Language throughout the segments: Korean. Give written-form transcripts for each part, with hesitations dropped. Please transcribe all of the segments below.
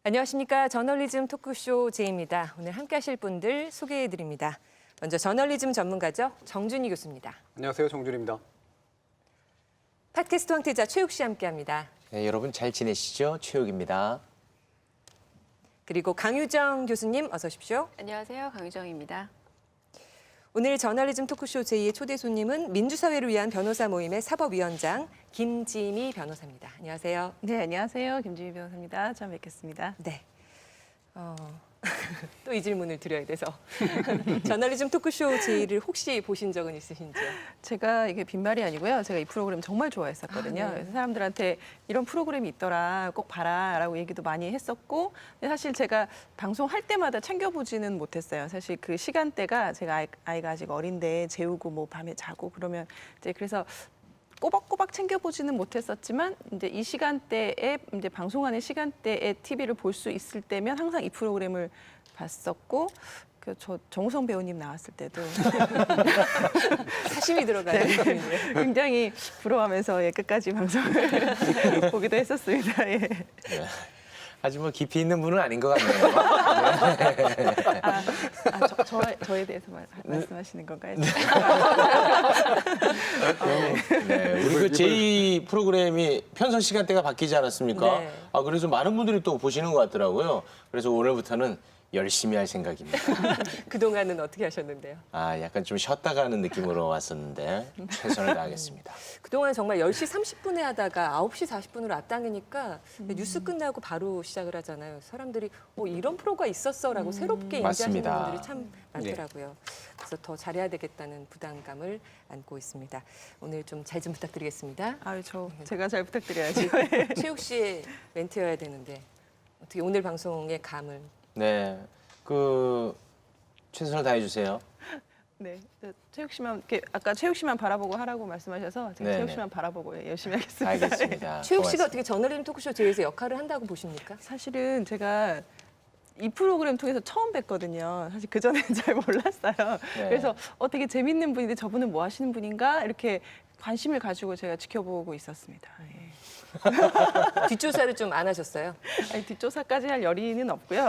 안녕하십니까. 저널리즘 토크쇼 제이입니다. 오늘 함께 하실 분들 소개해드립니다. 먼저 저널리즘 전문가죠. 정준희 교수입니다. 안녕하세요. 정준희입니다. 팟캐스트 황태자 최욱 씨 함께합니다. 네, 여러분 잘 지내시죠? 최욱입니다. 그리고 강유정 교수님 어서 오십시오. 안녕하세요. 강유정입니다. 오늘 저널리즘 토크쇼 제2의 초대 손님은 민주사회를 위한 변호사 모임의 사법위원장 김지미 변호사입니다. 안녕하세요. 네, 안녕하세요. 김지미 변호사입니다. 처음 뵙겠습니다. 네. 또 이 질문을 드려야 돼서 저널리즘 토크쇼 제2를 혹시 보신 적은 있으신지요? 제가 이게 빈말이 아니고요. 제가 이 프로그램 정말 좋아했었거든요. 네. 그래서 사람들한테 이런 프로그램이 있더라, 꼭 봐라라고 얘기도 많이 했었고, 근데 사실 제가 방송할 때마다 챙겨보지는 못했어요. 사실 그 시간대가 제가 아이가 아직 어린데 재우고 뭐 밤에 자고 그러면 이제 그래서 꼬박꼬박 챙겨보지는 못했었지만 이제 이 시간대에 이제 방송하는 시간대에 TV를 볼 수 있을 때면 항상 이 프로그램을 봤었고 저 정우성 배우님 나왔을 때도 사심이 들어가요. 네, 굉장히 부러워하면서 끝까지 방송을 보기도 했었습니다. 예. 네. 아주 뭐 깊이 있는 분은 아닌 것 같네요. 저에 대해서 말씀하시는 건가요? 네, 우리 그 제2 프로그램이 편성 시간대가 바뀌지 않았습니까? 네. 그래서 많은 분들이 또 보시는 것 같더라고요. 그래서 오늘부터는 열심히 할 생각입니다. 그동안은 어떻게 하셨는데요? 약간 좀 쉬었다가 하는 느낌으로 왔었는데 최선을 다하겠습니다. 그동안 정말 10시 30분에 하다가 9시 40분으로 앞당기니까 뉴스 끝나고 바로 시작을 하잖아요. 사람들이 이런 프로가 있었어라고 새롭게 인지하시는 맞습니다. 분들이 참 많더라고요. 그래서 더 잘해야 되겠다는 부담감을 안고 있습니다. 오늘 좀 잘 좀 부탁드리겠습니다. 제가 잘 부탁드려야죠. 최욱 씨의 멘트여야 되는데 어떻게 오늘 방송의 감을 네, 최선을 다해주세요. 네, 최욱 씨만 아까 최욱 씨만 바라보고 하라고 말씀하셔서 제가 네, 최욱 네. 씨만 바라보고 열심히 하겠습니다. 알겠습니다. 최욱 씨가 고맙습니다. 어떻게 저널리즘 토크쇼 제에서 역할을 한다고 보십니까? 사실은 제가 이 프로그램 통해서 처음 뵀거든요. 사실 그전에는 잘 몰랐어요. 네. 그래서 되게 재밌는 분인데 저분은 뭐 하시는 분인가 이렇게 관심을 가지고 제가 지켜보고 있었습니다. 예. 뒷조사를 좀 안 하셨어요? 아니, 뒷조사까지 할 여리는 없고요.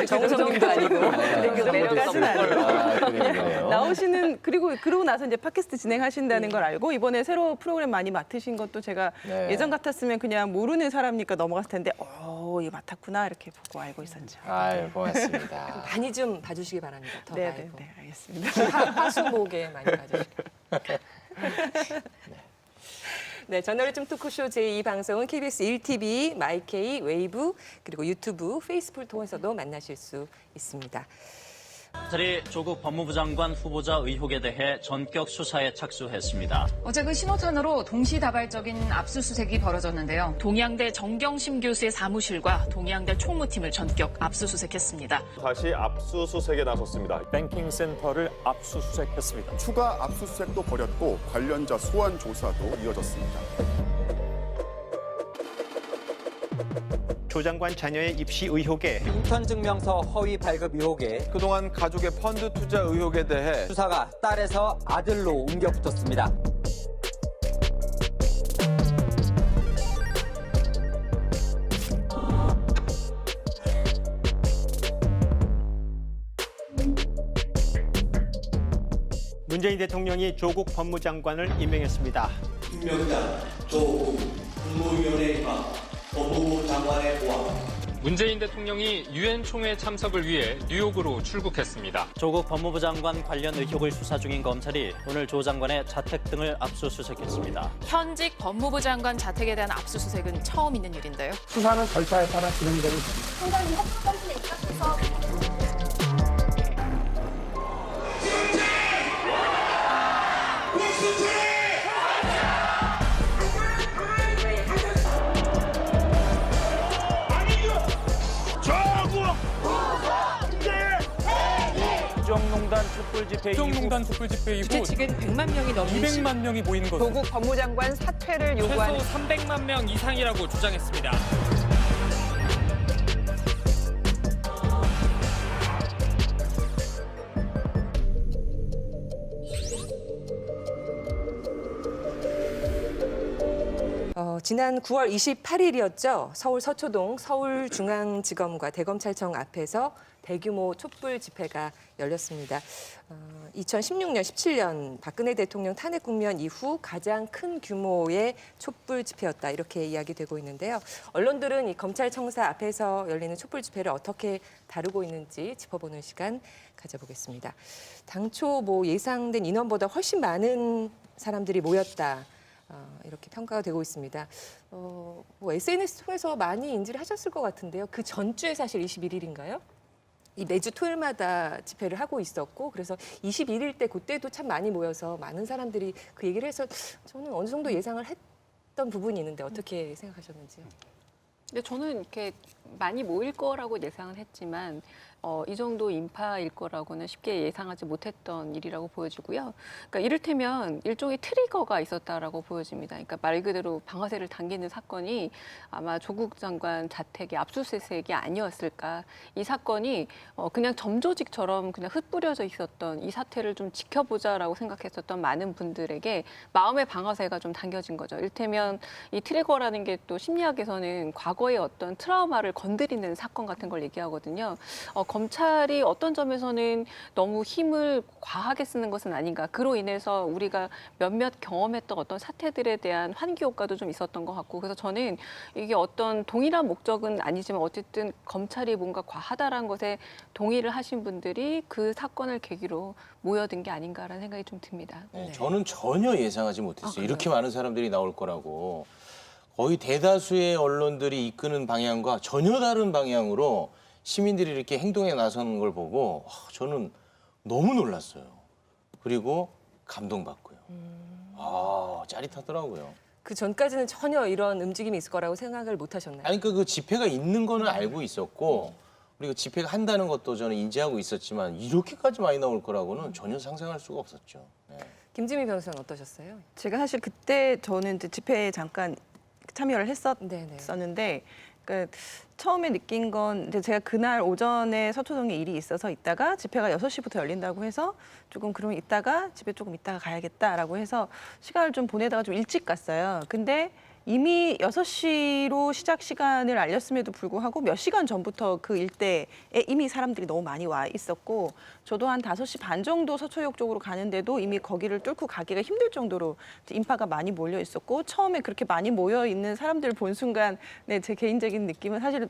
정우성님도 아니고. 그 정도까지는 아니고. 그래요. 나오시는 그러고 나서 이제 팟캐스트 진행하신다는 걸 알고 이번에 새로 프로그램 많이 맡으신 것도 제가 네. 예전 같았으면 그냥 모르는 사람이니까 넘어갔을 텐데 이거 맡았구나 이렇게 보고 알고 있었죠. 아유, 고맙습니다. 많이 좀 봐주시기 바랍니다. 더 네, 말고. 네, 알겠습니다. 화수목에 많이 봐주시고. 네, 저널리즘 토크쇼 제2 방송은 KBS 1TV, 마이케이, 웨이브, 그리고 유튜브, 페이스북을 통해서도 만나실 수 있습니다. 검찰이 조국 법무부 장관 후보자 의혹에 대해 전격 수사에 착수했습니다. 어제 그 신호탄으로 동시다발적인 압수수색이 벌어졌는데요. 동양대 정경심 교수의 사무실과 동양대 총무팀을 전격 압수수색했습니다. 다시 압수수색에 나섰습니다. 뱅킹센터를 압수수색했습니다. 추가 압수수색도 벌였고 관련자 소환 조사도 이어졌습니다. 조 장관 자녀의 입시 의혹에 인턴증명서 허위 발급 의혹에 그동안 가족의 펀드 투자 의혹에 대해 수사가 딸에서 아들로 옮겨 붙었습니다. 문재인 대통령이 조국 법무장관을 임명했습니다. 임명장 조국 국무위원회와 법무부 장관의 보안. 문재인 대통령이 유엔 총회 참석을 위해 뉴욕으로 출국했습니다. 조국 법무부 장관 관련 의혹을 수사 중인 검찰이 오늘 조 장관의 자택 등을 압수수색했습니다. 현직 법무부 장관 자택에 대한 압수수색은 처음 있는 일인데요. 수사는 절차에 따라 진행되는 상당히 협조성에 입각해서 국정농단 촛불 집회 이후 주최 측은 100만 명이 넘는 200만 명이 모인 것. 조국 법무장관 사퇴를 요구하는 최소 300만 명 이상이라고 주장했습니다. 지난 9월 28일이었죠. 서울 서초동 서울중앙지검과 대검찰청 앞에서 대규모 촛불 집회가 열렸습니다. 2016년, 17년 박근혜 대통령 탄핵 국면 이후 가장 큰 규모의 촛불 집회였다 이렇게 이야기되고 있는데요. 언론들은 이 검찰청사 앞에서 열리는 촛불 집회를 어떻게 다루고 있는지 짚어보는 시간 가져보겠습니다. 당초 예상된 인원보다 훨씬 많은 사람들이 모였다. 이렇게 평가가 되고 있습니다. SNS 통해서 많이 인지를 하셨을 것 같은데요. 그 전주에 사실 21일인가요? 이 매주 토요일마다 집회를 하고 있었고 그래서 21일 때 그때도 참 많이 모여서 많은 사람들이 그 얘기를 해서 저는 어느 정도 예상을 했던 부분이 있는데 어떻게 생각하셨는지요? 근데 저는 이렇게 많이 모일 거라고 예상은 했지만 이 정도 인파일 거라고는 쉽게 예상하지 못했던 일이라고 보여지고요. 그러니까 이를테면 일종의 트리거가 있었다라고 보여집니다. 그러니까 말 그대로 방아쇠를 당기는 사건이 아마 조국 장관 자택의 압수수색이 아니었을까. 이 사건이 그냥 점조직처럼 그냥 흩뿌려져 있었던 이 사태를 좀 지켜보자라고 생각했었던 많은 분들에게 마음의 방아쇠가 좀 당겨진 거죠. 이를테면 이 트리거라는 게 또 심리학에서는 과거의 어떤 트라우마를 건드리는 사건 같은 걸 얘기하거든요. 검찰이 어떤 점에서는 너무 힘을 과하게 쓰는 것은 아닌가. 그로 인해서 우리가 몇몇 경험했던 어떤 사태들에 대한 환기 효과도 좀 있었던 것 같고. 그래서 저는 이게 어떤 동일한 목적은 아니지만 어쨌든 검찰이 뭔가 과하다라는 것에 동의를 하신 분들이 그 사건을 계기로 모여든 게 아닌가라는 생각이 좀 듭니다. 네, 저는 전혀 예상하지 못했어요. 이렇게 많은 사람들이 나올 거라고. 거의 대다수의 언론들이 이끄는 방향과 전혀 다른 방향으로 시민들이 이렇게 행동에 나서는 걸 보고 저는 너무 놀랐어요. 그리고 감동받고요. 짜릿하더라고요. 그 전까지는 전혀 이런 움직임이 있을 거라고 생각을 못 하셨나요? 아니 그 집회가 있는 거는 알고 있었고 그리고 집회가 한다는 것도 저는 인지하고 있었지만 이렇게까지 많이 나올 거라고는 전혀 상상할 수가 없었죠. 네. 김지미 변호사는 어떠셨어요? 제가 사실 그때 저는 이제 집회에 잠깐 참여를 했었는데 그러니까 처음에 느낀 건 이제 제가 그날 오전에 서초동에 일이 있어서 있다가 집회가 6시부터 열린다고 해서 조금 그러면 있다가 집에 조금 있다가 가야겠다라고 해서 시간을 좀 보내다가 좀 일찍 갔어요. 근데 이미 6시로 시작 시간을 알렸음에도 불구하고 몇 시간 전부터 그 일대에 이미 사람들이 너무 많이 와 있었고 저도 한 5시 반 정도 서초역 쪽으로 가는데도 이미 거기를 뚫고 가기가 힘들 정도로 인파가 많이 몰려 있었고 처음에 그렇게 많이 모여 있는 사람들 본 순간 제 개인적인 느낌은 사실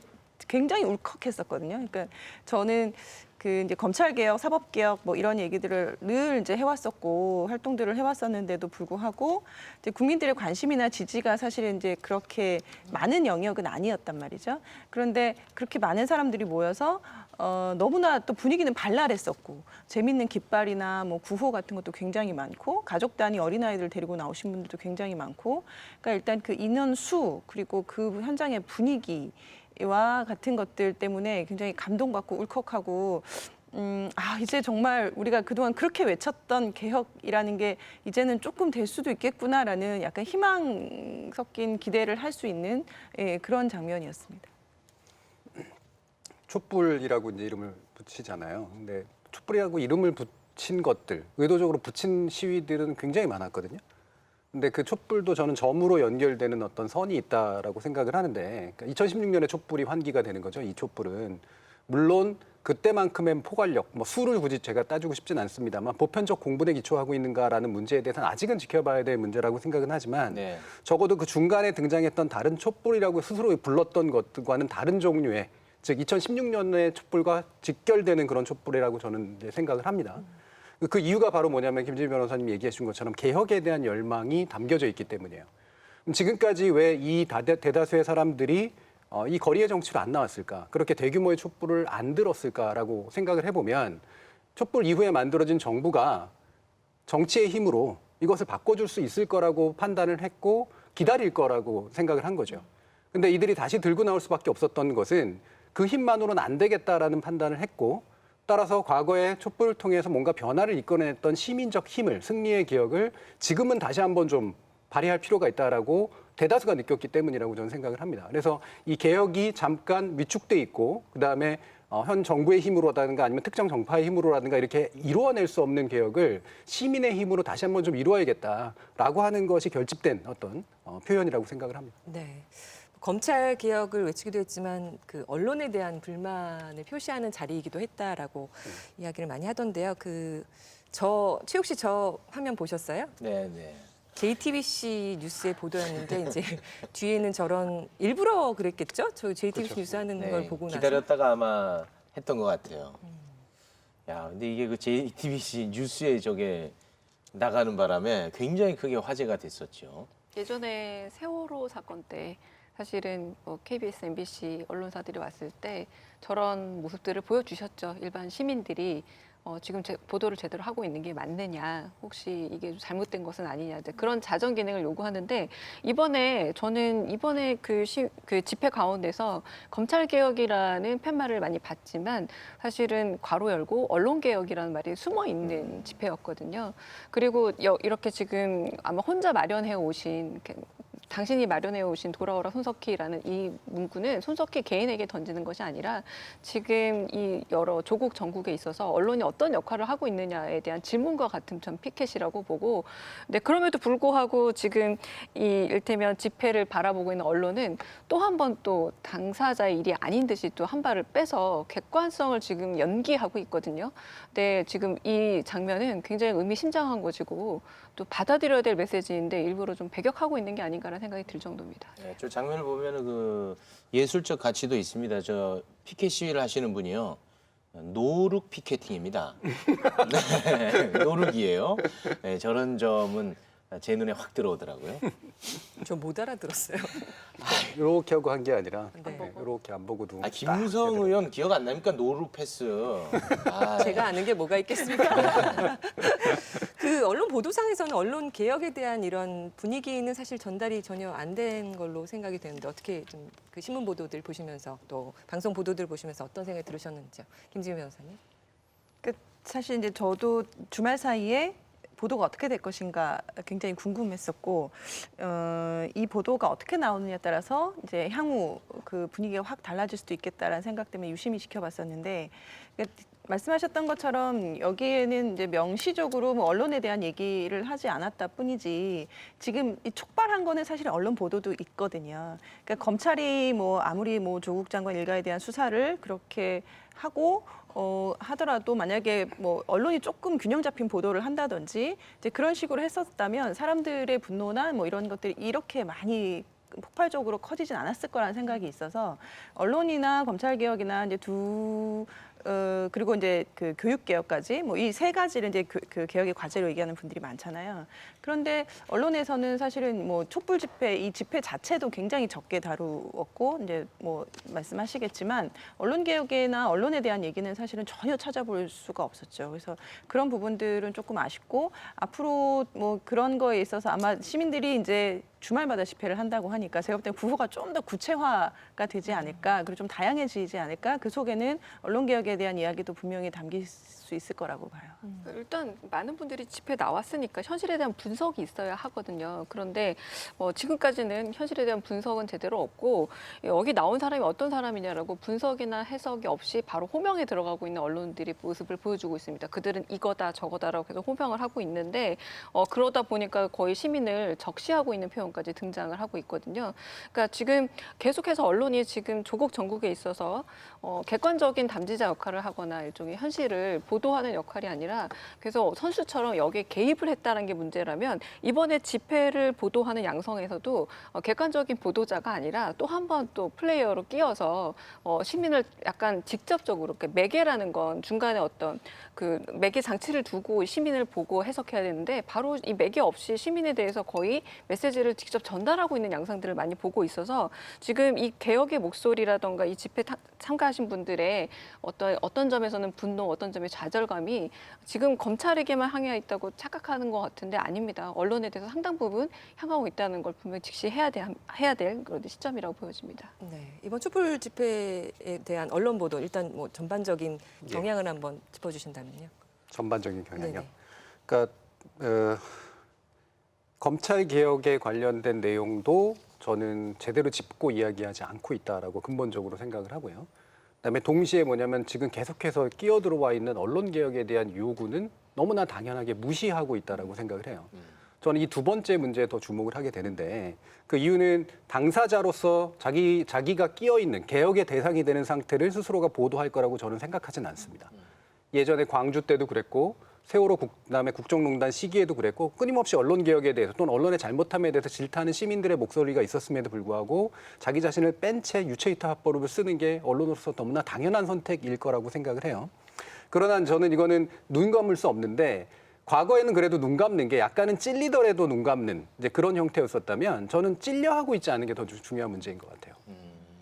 굉장히 울컥했었거든요. 그러니까 저는 그 이제 검찰 개혁, 사법 개혁 뭐 이런 얘기들을 늘 이제 해왔었고 활동들을 해왔었는데도 불구하고 이제 국민들의 관심이나 지지가 사실은 이제 그렇게 많은 영역은 아니었단 말이죠. 그런데 그렇게 많은 사람들이 모여서 너무나 또 분위기는 발랄했었고 재밌는 깃발이나 뭐 구호 같은 것도 굉장히 많고 가족 단위 어린아이들 데리고 나오신 분들도 굉장히 많고 그러니까 일단 그 인원 수 그리고 그 현장의 분위기 와 같은 것들 때문에 굉장히 감동받고 울컥하고 이제 정말 우리가 그동안 그렇게 외쳤던 개혁이라는 게 이제는 조금 될 수도 있겠구나라는 약간 희망 섞인 기대를 할 수 있는 그런 장면이었습니다. 촛불이라고 이제 이름을 붙이잖아요. 근데 촛불이라고 이름을 붙인 것들, 의도적으로 붙인 시위들은 굉장히 많았거든요. 근데 그 촛불도 저는 점으로 연결되는 어떤 선이 있다라고 생각을 하는데 2016년에 촛불이 환기가 되는 거죠. 이 촛불은. 물론 그때만큼의 포괄력, 뭐 수를 굳이 제가 따지고 싶진 않습니다만 보편적 공분에 기초하고 있는가라는 문제에 대해서는 아직은 지켜봐야 될 문제라고 생각은 하지만 적어도 그 중간에 등장했던 다른 촛불이라고 스스로 불렀던 것과는 다른 종류의 즉 2016년의 촛불과 직결되는 그런 촛불이라고 저는 이제 생각을 합니다. 그 이유가 바로 뭐냐면 김지미 변호사님 얘기해 주신 것처럼 개혁에 대한 열망이 담겨져 있기 때문이에요. 지금까지 왜 이 대다수의 사람들이 이 거리의 정치로 안 나왔을까? 그렇게 대규모의 촛불을 안 들었을까라고 생각을 해보면 촛불 이후에 만들어진 정부가 정치의 힘으로 이것을 바꿔줄 수 있을 거라고 판단을 했고 기다릴 거라고 생각을 한 거죠. 근데 이들이 다시 들고 나올 수밖에 없었던 것은 그 힘만으로는 안 되겠다라는 판단을 했고 따라서 과거에 촛불을 통해서 뭔가 변화를 이끌어냈던 시민적 힘을, 승리의 기억을 지금은 다시 한번 좀 발휘할 필요가 있다라고 대다수가 느꼈기 때문이라고 저는 생각을 합니다. 그래서 이 개혁이 잠깐 위축돼 있고 그다음에 현 정부의 힘으로라든가 아니면 특정 정파의 힘으로라든가 이렇게 이루어낼 수 없는 개혁을 시민의 힘으로 다시 한번 좀 이루어야겠다라고 하는 것이 결집된 어떤 표현이라고 생각을 합니다. 네. 검찰 개혁을 외치기도 했지만 그 언론에 대한 불만을 표시하는 자리이기도 했다라고 이야기를 많이 하던데요. 최욱 씨 저 화면 보셨어요? 네, 네. JTBC 뉴스의 보도였는데 이제 뒤에는 저런 일부러 그랬겠죠? 저 JTBC 뉴스 하는 걸 보고 나서 기다렸다가 아마 했던 것 같아요. 야, 근데 이게 그 JTBC 뉴스에 저게 나가는 바람에 굉장히 크게 화제가 됐었죠. 예전에 세월호 사건 때 사실은 KBS, MBC 언론사들이 왔을 때 저런 모습들을 보여주셨죠. 일반 시민들이 지금 보도를 제대로 하고 있는 게 맞느냐, 혹시 이게 잘못된 것은 아니냐, 그런 자정 기능을 요구하는데 저는 이번에 그 집회 가운데서 검찰 개혁이라는 팻말을 많이 봤지만 사실은 괄호 열고 언론 개혁이라는 말이 숨어 있는 집회였거든요. 그리고 이렇게 지금 아마 혼자 마련해 오신 당신이 마련해 오신 돌아오라 손석희라는 이 문구는 손석희 개인에게 던지는 것이 아니라 지금 이 여러 조국 전국에 있어서 언론이 어떤 역할을 하고 있느냐에 대한 질문과 같은 전 피켓이라고 보고, 근데 그럼에도 불구하고 지금 이 일테면 집회를 바라보고 있는 언론은 또 한 번 또 당사자의 일이 아닌 듯이 또 한 발을 빼서 객관성을 지금 연기하고 있거든요. 근데 지금 이 장면은 굉장히 의미심장한 것이고 또 받아들여야 될 메시지인데 일부러 좀 배격하고 있는 게 아닌가라는 생각이 들 정도입니다. 네, 저 장면을 보면은 그 예술적 가치도 있습니다. 저 피켓 시위를 하시는 분이요. 노룩 피켓팅입니다. 네, 노룩이에요. 네, 저런 점은 제 눈에 확 들어오더라고요. 저 못 알아들었어요. 이렇게 하고 한 게 아니라 네. 이렇게 안 보고 누. 김무성 의원 기억 안 납니까? 노룩 패스. 제가 아는 게 뭐가 있겠습니까? 그 언론 보도상에서는 언론 개혁에 대한 이런 분위기는 사실 전달이 전혀 안 된 걸로 생각이 되는데 어떻게 좀 그 신문 보도들 보시면서 또 방송 보도들 보시면서 어떤 생각이 들으셨는지요, 김지은 변호사님? 사실 이제 저도 주말 사이에 보도가 어떻게 될 것인가 굉장히 궁금했었고 이 보도가 어떻게 나오느냐에 따라서 이제 향후 그 분위기가 확 달라질 수도 있겠다라는 생각 때문에 유심히 지켜봤었는데 말씀하셨던 것처럼 여기에는 이제 명시적으로 뭐 언론에 대한 얘기를 하지 않았다 뿐이지 지금 이 촉발한 거는 사실 언론 보도도 있거든요. 그러니까 검찰이 뭐 아무리 뭐 조국 장관 일가에 대한 수사를 그렇게 하고 하더라도 만약에 뭐 언론이 조금 균형 잡힌 보도를 한다든지 이제 그런 식으로 했었다면 사람들의 분노나 뭐 이런 것들이 이렇게 많이 폭발적으로 커지진 않았을 거라는 생각이 있어서 언론이나 검찰 개혁이나 이제 그리고 이제 그 교육 개혁까지 뭐 이 세 가지를 이제 그 개혁의 과제로 얘기하는 분들이 많잖아요. 그런데 언론에서는 사실은 뭐 촛불 집회 이 집회 자체도 굉장히 적게 다루었고 이제 뭐 말씀하시겠지만 언론 개혁이나 언론에 대한 얘기는 사실은 전혀 찾아볼 수가 없었죠. 그래서 그런 부분들은 조금 아쉽고 앞으로 뭐 그런 거에 있어서 아마 시민들이 이제 주말마다 집회를 한다고 하니까 제가 볼 때는 구호가 좀 더 구체화가 되지 않을까, 그리고 좀 다양해지지 않을까. 그 속에는 언론 개혁에 대한 이야기도 분명히 담길 수 있을 거라고 봐요. 일단 많은 분들이 집회 나왔으니까 현실에 대한 분석이 있어야 하거든요. 그런데 지금까지는 현실에 대한 분석은 제대로 없고 여기 나온 사람이 어떤 사람이냐라고 분석이나 해석이 없이 바로 호명에 들어가고 있는 언론들이 모습을 보여주고 있습니다. 그들은 이거다 저거다라고 해서 호명을 하고 있는데 그러다 보니까 거의 시민을 적시하고 있는 표현까지 등장을 하고 있거든요. 그러니까 지금 계속해서 언론이 지금 조국 전국에 있어서 객관적인 담지자 역할을 하거나 일종의 현실을 보도하는 역할이 아니라 그래서 선수처럼 여기에 개입을 했다는 게 문제라면 이번에 집회를 보도하는 양성에서도 객관적인 보도자가 아니라 또 한 번 또 플레이어로 끼어서 시민을 약간 직접적으로 매개라는 건 중간에 어떤 그 매개 장치를 두고 시민을 보고 해석해야 되는데 바로 이 매개 없이 시민에 대해서 거의 메시지를 직접 전달하고 있는 양상들을 많이 보고 있어서 지금 이 개혁의 목소리라던가 이 집회 참가하신 분들의 어떤 점에서는 분노, 어떤 점에 좌절감이 지금 검찰에게만 향해 있다고 착각하는 것 같은데 아닙니다. 언론에 대해서 상당 부분 향하고 있다는 걸 분명히 직시해야 될 그런 시점이라고 보여집니다. 네, 이번 촛불 집회에 대한 언론 보도 일단 뭐 전반적인 경향을 한번 짚어주신다면요. 전반적인 경향이요. 네네. 그러니까 검찰 개혁에 관련된 내용도 저는 제대로 짚고 이야기하지 않고 있다라고 근본적으로 생각을 하고요. 그다음에 동시에 뭐냐면 지금 계속해서 끼어들어와 있는 언론 개혁에 대한 요구는 너무나 당연하게 무시하고 있다라고 생각을 해요. 저는 이 두 번째 문제에 더 주목을 하게 되는데 그 이유는 당사자로서 자기가 끼어 있는 개혁의 대상이 되는 상태를 스스로가 보도할 거라고 저는 생각하진 않습니다. 예전에 광주 때도 그랬고 세월호 그다음에 국정농단 시기에도 그랬고 끊임없이 언론 개혁에 대해서 또는 언론의 잘못함에 대해서 질타하는 시민들의 목소리가 있었음에도 불구하고 자기 자신을 뺀 채 유체이탈 화법을 쓰는 게 언론으로서 너무나 당연한 선택일 거라고 생각을 해요. 그러나 저는 이거는 눈 감을 수 없는데 과거에는 그래도 눈 감는 게 약간은 찔리더라도 눈 감는 이제 그런 형태였었다면 저는 찔려하고 있지 않은 게 더 중요한 문제인 것 같아요.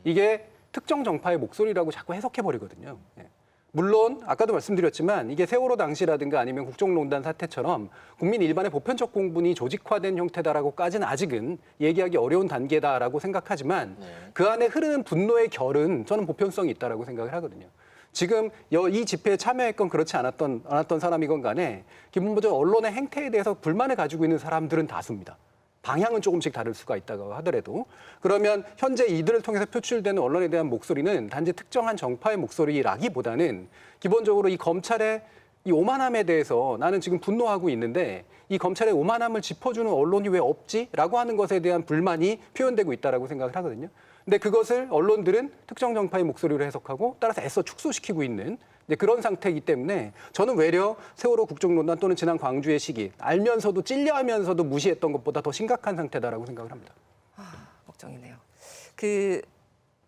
이게 특정 정파의 목소리라고 자꾸 해석해버리거든요. 예. 물론 아까도 말씀드렸지만 이게 세월호 당시라든가 아니면 국정농단 사태처럼 국민 일반의 보편적 공분이 조직화된 형태다라고까지는 아직은 얘기하기 어려운 단계다라고 생각하지만 그 안에 흐르는 분노의 결은 저는 보편성이 있다라고 생각을 하거든요. 지금 이 집회에 참여했건 그렇지 않았던 사람이건 간에 기본적으로 언론의 행태에 대해서 불만을 가지고 있는 사람들은 다수입니다. 방향은 조금씩 다를 수가 있다고 하더라도 그러면 현재 이들을 통해서 표출되는 언론에 대한 목소리는 단지 특정한 정파의 목소리라기보다는 기본적으로 이 검찰의 이 오만함에 대해서 나는 지금 분노하고 있는데 이 검찰의 오만함을 짚어주는 언론이 왜 없지? 라고 하는 것에 대한 불만이 표현되고 있다고 생각을 하거든요. 근데 그것을 언론들은 특정 정파의 목소리로 해석하고 따라서 애써 축소시키고 있는 그런 상태이기 때문에 저는 외려 세월호 국정농단 또는 지난 광주의 시기 알면서도 찔려하면서도 무시했던 것보다 더 심각한 상태다라고 생각을 합니다. 걱정이네요. 그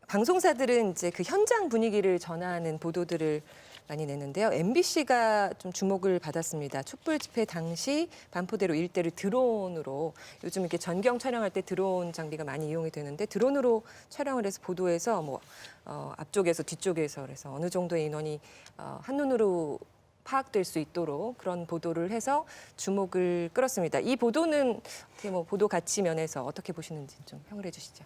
방송사들은 이제 그 현장 분위기를 전하는 보도들을 많이 내는데요. MBC가 좀 주목을 받았습니다. 촛불 집회 당시 반포대로 일대를 드론으로 요즘 이렇게 전경 촬영할 때 드론 장비가 많이 이용이 되는데 드론으로 촬영을 해서 보도해서 뭐 앞쪽에서 뒤쪽에서 그래서 어느 정도의 인원이 한눈으로 파악될 수 있도록 그런 보도를 해서 주목을 끌었습니다. 이 보도는 어떻게 뭐 보도 가치 면에서 어떻게 보시는지 좀 평을 해주시죠.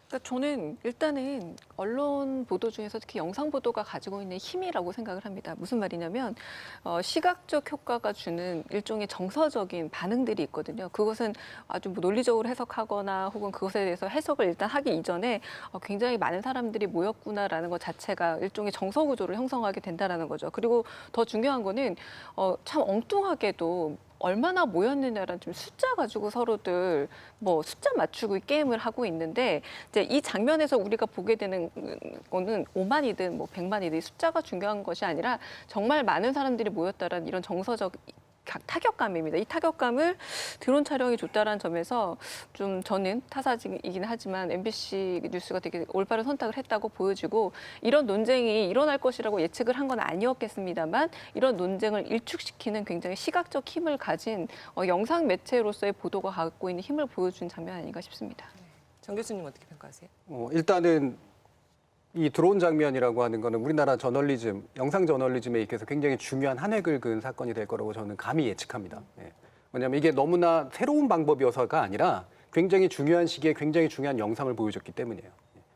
그러니까 저는 일단은 언론 보도 중에서 특히 영상 보도가 가지고 있는 힘이라고 생각을 합니다. 무슨 말이냐면 시각적 효과가 주는 일종의 정서적인 반응들이 있거든요. 그것은 아주 뭐 논리적으로 해석하거나 혹은 그것에 대해서 해석을 일단 하기 이전에 굉장히 많은 사람들이 모였구나라는 것 자체가 일종의 정서 구조를 형성하게 된다라는 거죠. 그리고 더 중요한 거는 참 엉뚱하게도 얼마나 모였느냐라는 좀 숫자 가지고 서로들 뭐 숫자 맞추고 게임을 하고 있는데 이제 이 장면에서 우리가 보게 되는 거는 5만이든 뭐 100만이든 숫자가 중요한 것이 아니라 정말 많은 사람들이 모였다라는 이런 정서적 타격감입니다. 이 타격감을 드론 촬영이 줬다라는 점에서 좀 저는 타사이긴 하지만 MBC 뉴스가 되게 올바른 선택을 했다고 보여지고 이런 논쟁이 일어날 것이라고 예측을 한 건 아니었겠습니다만 이런 논쟁을 일축시키는 굉장히 시각적 힘을 가진 영상 매체로서의 보도가 갖고 있는 힘을 보여준 장면 아닌가 싶습니다. 정 교수님 어떻게 평가하세요? 일단은 이 드론 장면이라고 하는 거는 우리나라 저널리즘, 영상 저널리즘에 있어서 굉장히 중요한 한 획을 그은 사건이 될 거라고 저는 감히 예측합니다. 왜냐하면 이게 너무나 새로운 방법이어서가 아니라 굉장히 중요한 시기에 굉장히 중요한 영상을 보여줬기 때문이에요.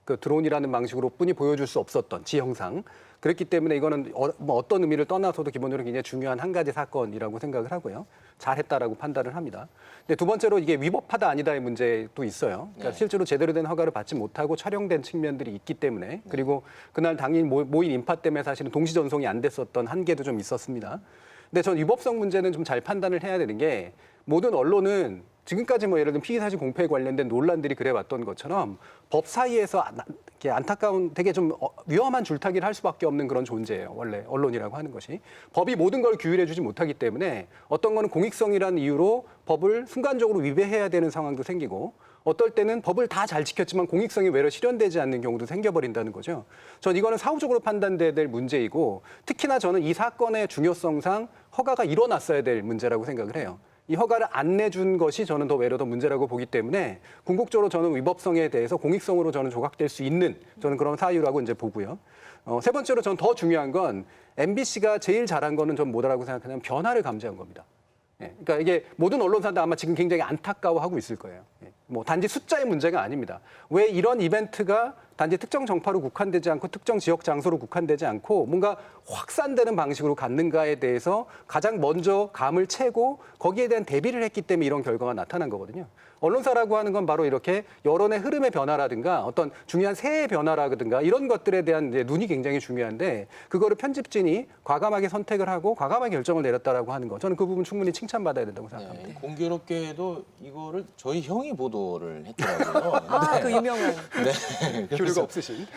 그 드론이라는 방식으로 뿐이 보여줄 수 없었던 지형상. 그렇기 때문에 이거는 어떤 의미를 떠나서도 기본적으로 굉장히 중요한 한 가지 사건이라고 생각을 하고요. 잘했다라고 판단을 합니다. 근데 두 번째로 이게 위법하다 아니다의 문제도 있어요. 그러니까 실제로 제대로 된 허가를 받지 못하고 촬영된 측면들이 있기 때문에 그리고 그날 당일 모인 인파 때문에 사실은 동시 전송이 안 됐었던 한계도 좀 있었습니다. 근데 전 위법성 문제는 좀 잘 판단을 해야 되는 게 모든 언론은 지금까지 뭐 예를 들면 피의사실 공표에 관련된 논란들이 그래왔던 것처럼 법 사이에서 안타까운 되게 좀 위험한 줄타기를 할 수밖에 없는 그런 존재예요. 원래 언론이라고 하는 것이. 법이 모든 걸 규율해주지 못하기 때문에 어떤 거는 공익성이라는 이유로 법을 순간적으로 위배해야 되는 상황도 생기고 어떨 때는 법을 다 잘 지켰지만 공익성이 외려 실현되지 않는 경우도 생겨버린다는 거죠. 전 이거는 사후적으로 판단돼야 될 문제이고 특히나 저는 이 사건의 중요성상 허가가 일어났어야 될 문제라고 생각을 해요. 이 허가를 안 내준 것이 저는 더 외려 더 문제라고 보기 때문에 궁극적으로 저는 위법성에 대해서 공익성으로 저는 조각될 수 있는 저는 그런 사유라고 이제 보고요. 세 번째로 저는 더 중요한 건 MBC가 제일 잘한 거는 전 뭐라고 생각하냐면 변화를 감지한 겁니다. 그러니까 이게 모든 언론사도 아마 지금 굉장히 안타까워하고 있을 거예요. 뭐 단지 숫자의 문제가 아닙니다. 왜 이런 이벤트가 단지 특정 정파로 국한되지 않고 특정 지역 장소로 국한되지 않고 뭔가 확산되는 방식으로 갔는가에 대해서 가장 먼저 감을 채고 거기에 대한 대비를 했기 때문에 이런 결과가 나타난 거거든요. 언론사라고 하는 건 바로 이렇게 여론의 흐름의 변화라든가 어떤 중요한 세의 변화라든가 이런 것들에 대한 이제 눈이 굉장히 중요한데 그거를 편집진이 과감하게 선택을 하고 과감하게 결정을 내렸다라고 하는 거. 저는 그 부분 충분히 칭찬받아야 된다고 생각합니다. 네, 공교롭게도 이거를 저희 형이 보도를 했더라고요. 아, 그 유명한. 네. 교류가 없으신.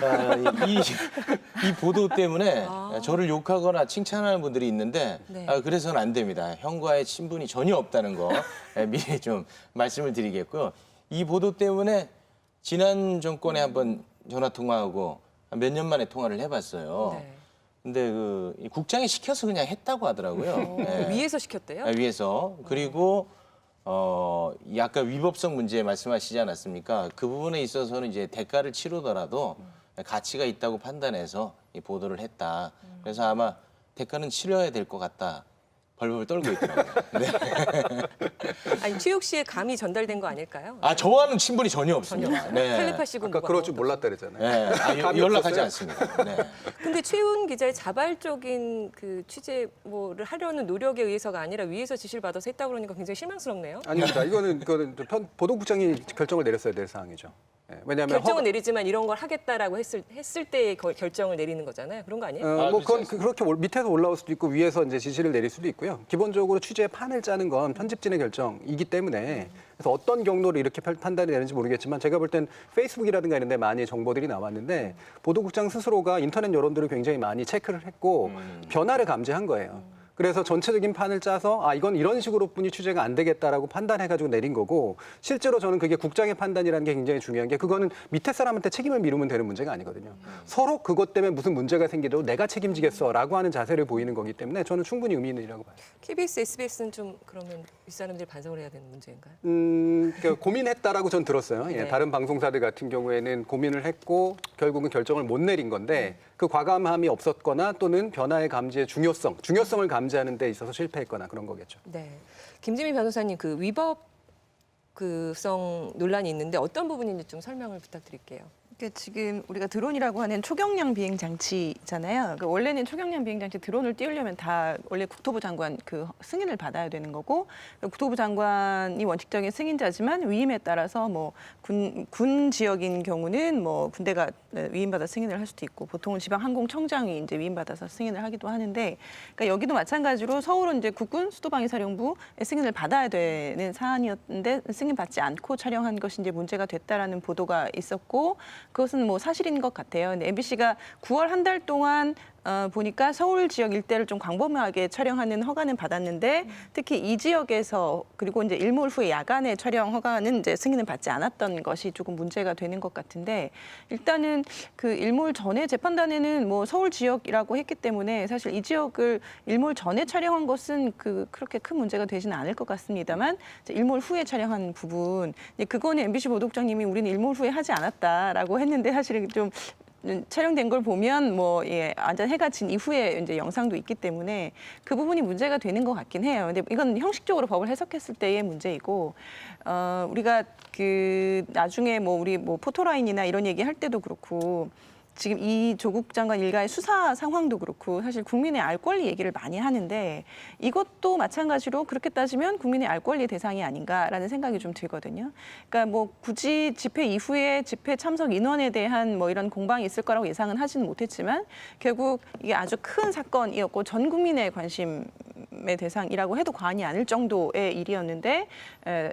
이 보도 때문에 저를 욕하거나 칭찬하는 분들이 있는데 네. 그래서는 안 됩니다. 형과의 친분이 전혀 없다는 거 미리 좀 말씀을 드리겠고요. 이 보도 때문에 지난 정권에 한번 전화 통화하고 몇 년 만에 통화를 해봤어요. 네. 근데 이 국장이 시켜서 그냥 했다고 하더라고요. 네. 위에서 시켰대요? 위에서. 그리고 약간 위법성 문제 말씀하시지 않았습니까? 그 부분에 있어서는 이제 대가를 치르더라도 가치가 있다고 판단해서 이 보도를 했다. 그래서 아마 대가는 치러야 될 것 같다. 벌벌 떨고 있더라고요. 네. 아니 최욱 씨의 감이 전달된 거 아닐까요? 저와는 친분이 전혀 없습니다. 네. 텔레파시고 아까 그럴 줄 몰랐다 그랬잖아요. 네. 연락하지 않습니다. 네. 근데 최훈 기자의 자발적인 그 취재를 하려는 노력에 의해서가 아니라 위에서 지시를 받아서 했다고 그러니까 굉장히 실망스럽네요. 아닙니다. 이거는 보도국장이 결정을 내렸어야 될 사항이죠. 네, 왜냐하면 결정은 내리지만 이런 걸 하겠다라고 했을 때의 결정을 내리는 거잖아요. 그런 거 아니에요? 뭐 그건 그렇게 밑에서 올라올 수도 있고 위에서 이제 지시를 내릴 수도 있고요. 기본적으로 취재의 판을 짜는 건 편집진의 결정이기 때문에 그래서 어떤 경로로 이렇게 판단이 되는지 모르겠지만 제가 볼 땐 페이스북이라든가 이런 데 많이 정보들이 나왔는데 보도국장 스스로가 인터넷 여론들을 굉장히 많이 체크를 했고 변화를 감지한 거예요. 그래서 전체적인 판을 짜서 이건 이런 식으로 뿐이 취재가 안 되겠다라고 판단해가지고 내린 거고 실제로 저는 그게 국장의 판단이라는 게 굉장히 중요한 게 그거는 밑에 사람한테 책임을 미루면 되는 문제가 아니거든요. 서로 그것 때문에 무슨 문제가 생기더라도 내가 책임지겠어라고 하는 자세를 보이는 거기 때문에 저는 충분히 의미 있는 일이라고 봐요. KBS, SBS는 좀 그러면 윗사람들이 반성을 해야 되는 문제인가요? 그러니까 고민했다라고 전 들었어요. 네. 다른 방송사들 같은 경우에는 고민을 했고 결국은 결정을 못 내린 건데 그 과감함이 없었거나 또는 변화의 감지의 중요성을 감지하는 데 있어서 실패했거나 그런 거겠죠. 네. 김지민 변호사님 그 위법성 논란이 있는데 어떤 부분인지 좀 설명을 부탁드릴게요. 그러니까 지금 우리가 드론이라고 하는 초경량 비행 장치잖아요. 그러니까 원래는 초경량 비행 장치 드론을 띄우려면 다 원래 국토부 장관 그 승인을 받아야 되는 거고 국토부 장관이 원칙적인 승인자지만 위임에 따라서 뭐 군 지역인 경우는 뭐 군대가 위임받아 승인을 할 수도 있고 보통은 지방항공청장이 이제 위임받아서 승인을 하기도 하는데 그러니까 여기도 마찬가지로 서울은 이제 국군 수도방위사령부의 승인을 받아야 되는 사안이었는데 승인받지 않고 촬영한 것이 이제 문제가 됐다라는 보도가 있었고 그것은 뭐 사실인 것 같아요. 근데 MBC가 9월 한 달 동안 보니까 서울 지역 일대를 좀 광범위하게 촬영하는 허가는 받았는데 특히 이 지역에서 그리고 이제 일몰 후에 야간에 촬영 허가는 이제 승인을 받지 않았던 것이 조금 문제가 되는 것 같은데 일단은 그 일몰 전에 재판단에는 뭐 서울 지역이라고 했기 때문에 사실 이 지역을 일몰 전에 촬영한 것은 그렇게 큰 문제가 되지는 않을 것 같습니다만 이제 일몰 후에 촬영한 부분 그거는 MBC 보도국장님이 우리는 일몰 후에 하지 않았다라고 했는데 사실은 좀 촬영된 걸 보면 완전 해가 진 이후에 이제 영상도 있기 때문에 그 부분이 문제가 되는 것 같긴 해요. 근데 이건 형식적으로 법을 해석했을 때의 문제이고 우리가 나중에 우리 포토라인이나 이런 얘기 할 때도 그렇고 지금 이 조국 장관 일가의 수사 상황도 그렇고 사실 국민의 알 권리 얘기를 많이 하는데 이것도 마찬가지로 그렇게 따지면 국민의 알 권리 대상이 아닌가라는 생각이 좀 들거든요. 그러니까 굳이 집회 이후에 집회 참석 인원에 대한 이런 공방이 있을 거라고 예상은 하지는 못했지만 결국 이게 아주 큰 사건이었고 전 국민의 관심의 대상이라고 해도 과언이 아닐 정도의 일이었는데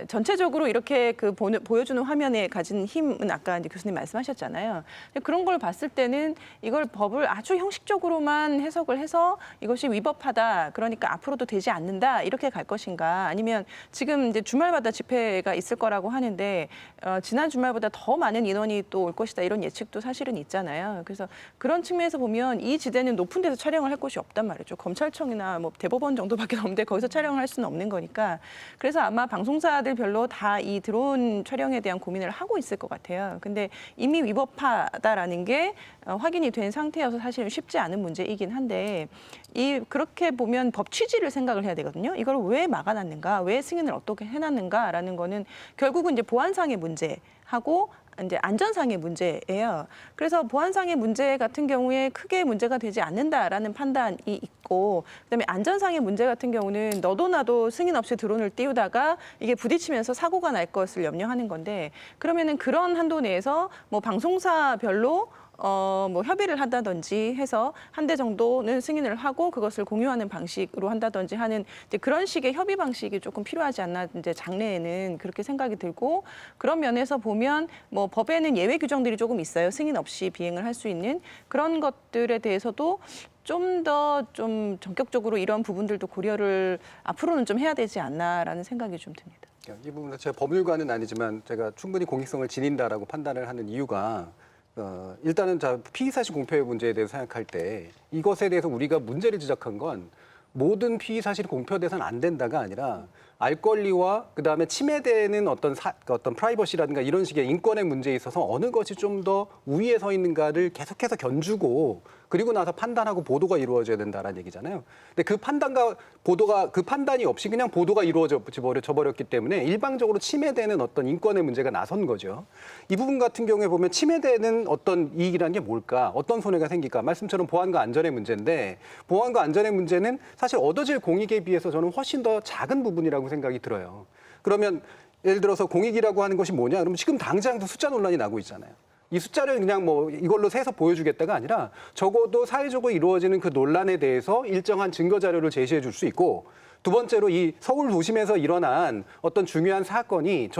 전체적으로 이렇게 보여주는 화면에 가진 힘은 아까 이제 교수님 말씀하셨잖아요. 그런 걸 봤을 때는 이걸 법을 아주 형식적으로만 해석을 해서 이것이 위법하다. 그러니까 앞으로도 되지 않는다. 이렇게 갈 것인가? 아니면 지금 이제 주말마다 집회가 있을 거라고 하는데 지난 주말보다 더 많은 인원이 또 올 것이다. 이런 예측도 사실은 있잖아요. 그래서 그런 측면에서 보면 이 지대는 높은 데서 촬영을 할 곳이 없단 말이죠. 검찰청이나 대법원 정도밖에 없는데 거기서 촬영을 할 수는 없는 거니까. 그래서 아마 방송사들 별로 다 이 드론 촬영에 대한 고민을 하고 있을 것 같아요. 근데 이미 위법하다라는 게 확인이 된 상태여서 사실은 쉽지 않은 문제이긴 한데 그렇게 보면 법 취지를 생각을 해야 되거든요. 이걸 왜 막아놨는가, 왜 승인을 어떻게 해놨는가라는 거는 결국은 이제 보안상의 문제하고 이제 안전상의 문제예요. 그래서 보안상의 문제 같은 경우에 크게 문제가 되지 않는다라는 판단이 있고, 그다음에 안전상의 문제 같은 경우는 너도 나도 승인 없이 드론을 띄우다가 이게 부딪히면서 사고가 날 것을 염려하는 건데, 그러면은 그런 한도 내에서 뭐 방송사별로 뭐 협의를 한다든지 해서 한 대 정도는 승인을 하고 그것을 공유하는 방식으로 한다든지 하는 이제 그런 식의 협의 방식이 조금 필요하지 않나 이제 장래에는 그렇게 생각이 들고, 그런 면에서 보면 뭐 법에는 예외 규정들이 조금 있어요. 승인 없이 비행을 할 수 있는 그런 것들에 대해서도 좀 더 좀 전격적으로 이런 부분들도 고려를 앞으로는 좀 해야 되지 않나라는 생각이 좀 듭니다. 이 부분은 제가 법률가는 아니지만 제가 충분히 공익성을 지닌다라고 판단을 하는 이유가 일단은 피의 사실 공표의 문제에 대해서 생각할 때 이것에 대해서 우리가 문제를 지적한 건 모든 피의 사실이 공표돼서는 안 된다가 아니라 알 권리와 그다음에 침해되는 어떤 프라이버시라든가 이런 식의 인권의 문제에 있어서 어느 것이 좀 더 우위에 서 있는가를 계속해서 견주고 그리고 나서 판단하고 보도가 이루어져야 된다라는 얘기잖아요. 근데 그 판단과 보도가 그 판단이 없이 그냥 보도가 이루어져 버렸기 때문에 일방적으로 침해되는 어떤 인권의 문제가 나선 거죠. 이 부분 같은 경우에 보면 침해되는 어떤 이익이라는 게 뭘까? 어떤 손해가 생길까? 말씀처럼 보안과 안전의 문제인데 보안과 안전의 문제는 사실 얻어질 공익에 비해서 저는 훨씬 더 작은 부분이라고 생각이 들어요. 그러면 예를 들어서 공익이라고 하는 것이 뭐냐? 그러면 지금 당장도 숫자 논란이 나고 있잖아요. 이 숫자를 그냥 뭐 이걸로 세서 보여주겠다가 아니라 적어도 사회적으로 이루어지는 그 논란에 대해서 일정한 증거 자료를 제시해 줄 수 있고, 두 번째로 이 서울 도심에서 일어난 어떤 중요한 사건이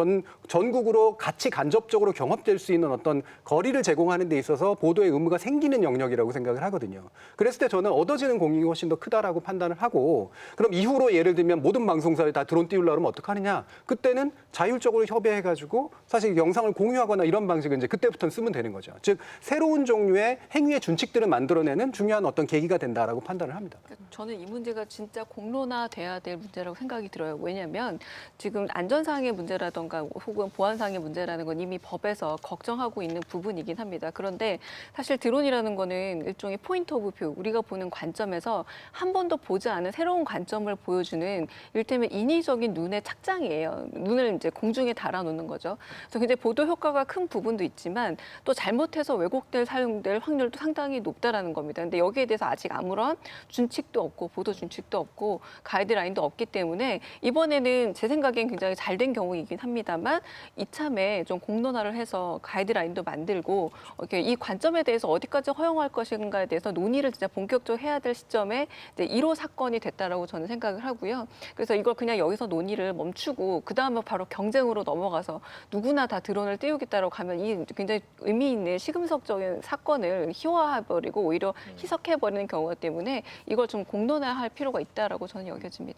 전국으로 같이 간접적으로 경합될 수 있는 어떤 거리를 제공하는 데 있어서 보도의 의무가 생기는 영역이라고 생각을 하거든요. 그랬을 때 저는 얻어지는 공익이 훨씬 더 크다라고 판단을 하고, 그럼 이후로 예를 들면 모든 방송사에 다 드론 띄우려고 하면 어떡하느냐? 그때는 자율적으로 협의해가지고 사실 영상을 공유하거나 이런 방식을 이제 그때부터는 쓰면 되는 거죠. 즉 새로운 종류의 행위의 준칙들을 만들어내는 중요한 어떤 계기가 된다라고 판단을 합니다. 저는 이 문제가 진짜 공론화돼야 될 문제라고 생각이 들어요. 왜냐하면 지금 안전상의 문제라든가 혹은 보안상의 문제라는 건 이미 법에서 걱정하고 있는 부분이긴 합니다. 그런데 사실 드론이라는 거는 일종의 포인트 오브 뷰, 우리가 보는 관점에서 한 번도 보지 않은 새로운 관점을 보여주는 일테면 인위적인 눈의 착장이에요. 눈을 이제 공중에 달아놓는 거죠. 그래서 굉장히 보도 효과가 큰 부분도 있지만 또 잘못해서 왜곡될 사용될 확률도 상당히 높다라는 겁니다. 근데 여기에 대해서 아직 아무런 준칙도 없고 보도 준칙도 없고 가이드라인도 없기 때문에 이번에는 제 생각엔 굉장히 잘된 경우이긴 합니다만 이참에 좀 공론화를 해서 가이드라인도 만들고 이렇게 이 관점에 대해서 어디까지 허용할 것인가에 대해서 논의를 진짜 본격적으로 해야 될 시점에 이제 1호 사건이 됐다라고 저는 생각을 하고요. 그래서 이걸 그냥 여기서 논의를 멈추고 그 다음에 바로 경쟁으로 넘어가서 누구나 다 드론을 띄우겠다라고 가면 이 굉장히 의미 있는 시금석적인 사건을 희화해버리고 오히려 희석해버리는 경우가 때문에 이걸 좀 공론화할 필요가 있다라고 저는 여겨집니다.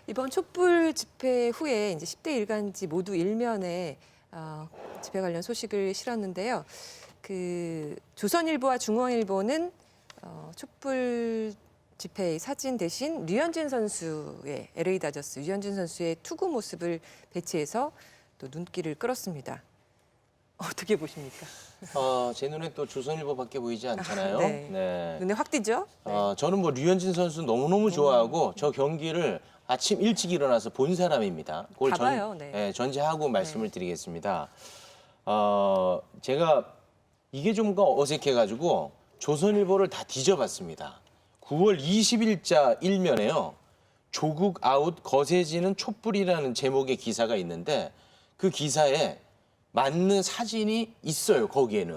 이번 촛불 집회 후에 이제 10대 일간지 모두 일면에 집회 관련 소식을 실었는데요. 그 조선일보와 중앙일보는 촛불 집회의 사진 대신 류현진 선수의 LA 다저스 류현진 선수의 투구 모습을 배치해서 또 눈길을 끌었습니다. 어떻게 보십니까? 제 눈에 또 조선일보밖에 보이지 않잖아요. 네. 눈에 확 띄죠? 저는 뭐 류현진 선수 너무너무 좋아하고 저 경기를 아침 일찍 일어나서 본 사람입니다. 그걸 봐봐요. 전제하고 말씀을 드리겠습니다. 제가 이게 좀 어색해가지고 조선일보를 다 뒤져봤습니다. 9월 20일자 일면에요. 조국 아웃 거세지는 촛불이라는 제목의 기사가 있는데 그 기사에 맞는 사진이 있어요. 거기에는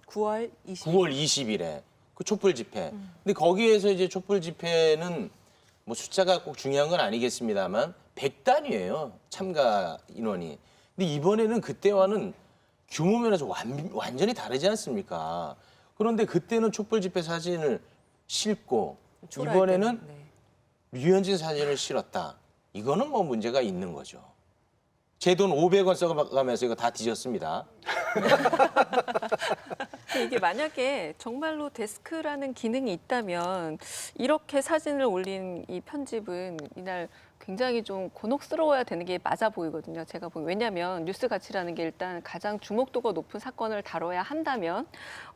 9월 20일에 그 촛불 집회. 근데 거기에서 이제 촛불 집회는 뭐 숫자가 꼭 중요한 건 아니겠습니다만 100단위예요. 참가 인원이. 근데 이번에는 그때와는 규모 면에서 완전히 다르지 않습니까? 그런데 그때는 촛불 집회 사진을 싣고 이번에는 류현진 사진을 실었다. 이거는 뭐 문제가 있는 거죠. 제 돈 500원 써가면서 이거 다 뒤졌습니다. 이게 만약에 정말로 데스크라는 기능이 있다면 이렇게 사진을 올린 이 편집은 이날 굉장히 좀 곤혹스러워야 되는 게 맞아 보이거든요. 제가 보기엔. 왜냐하면 뉴스 가치라는 게 일단 가장 주목도가 높은 사건을 다뤄야 한다면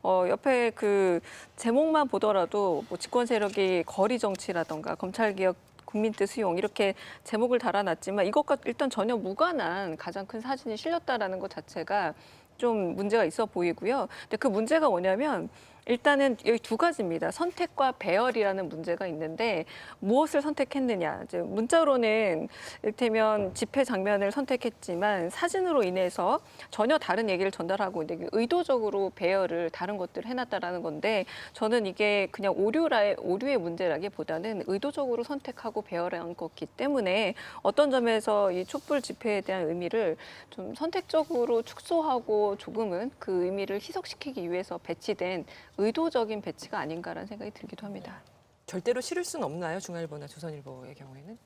옆에 그 제목만 보더라도 뭐 집권 세력이 거리 정치라던가 검찰개혁 국민 뜻 수용 이렇게 제목을 달아놨지만 이것과 일단 전혀 무관한 가장 큰 사진이 실렸다라는 것 자체가 좀 문제가 있어 보이고요. 근데 그 문제가 뭐냐면 일단은 여기 두 가지입니다. 선택과 배열이라는 문제가 있는데 무엇을 선택했느냐. 이제 문자로는 이를테면 집회 장면을 선택했지만 사진으로 인해서 전혀 다른 얘기를 전달하고 있는데 의도적으로 배열을 다른 것들을 해놨다라는 건데 저는 이게 그냥 오류의 문제라기보다는 의도적으로 선택하고 배열한 거기 때문에 어떤 점에서 이 촛불 집회에 대한 의미를 좀 선택적으로 축소하고 조금은 그 의미를 희석시키기 위해서 배치된 의도적인 배치가 아닌가라는 생각이 들기도 합니다. 절대로 실을 수는 없나요? 중앙일보나 조선일보의 경우에는?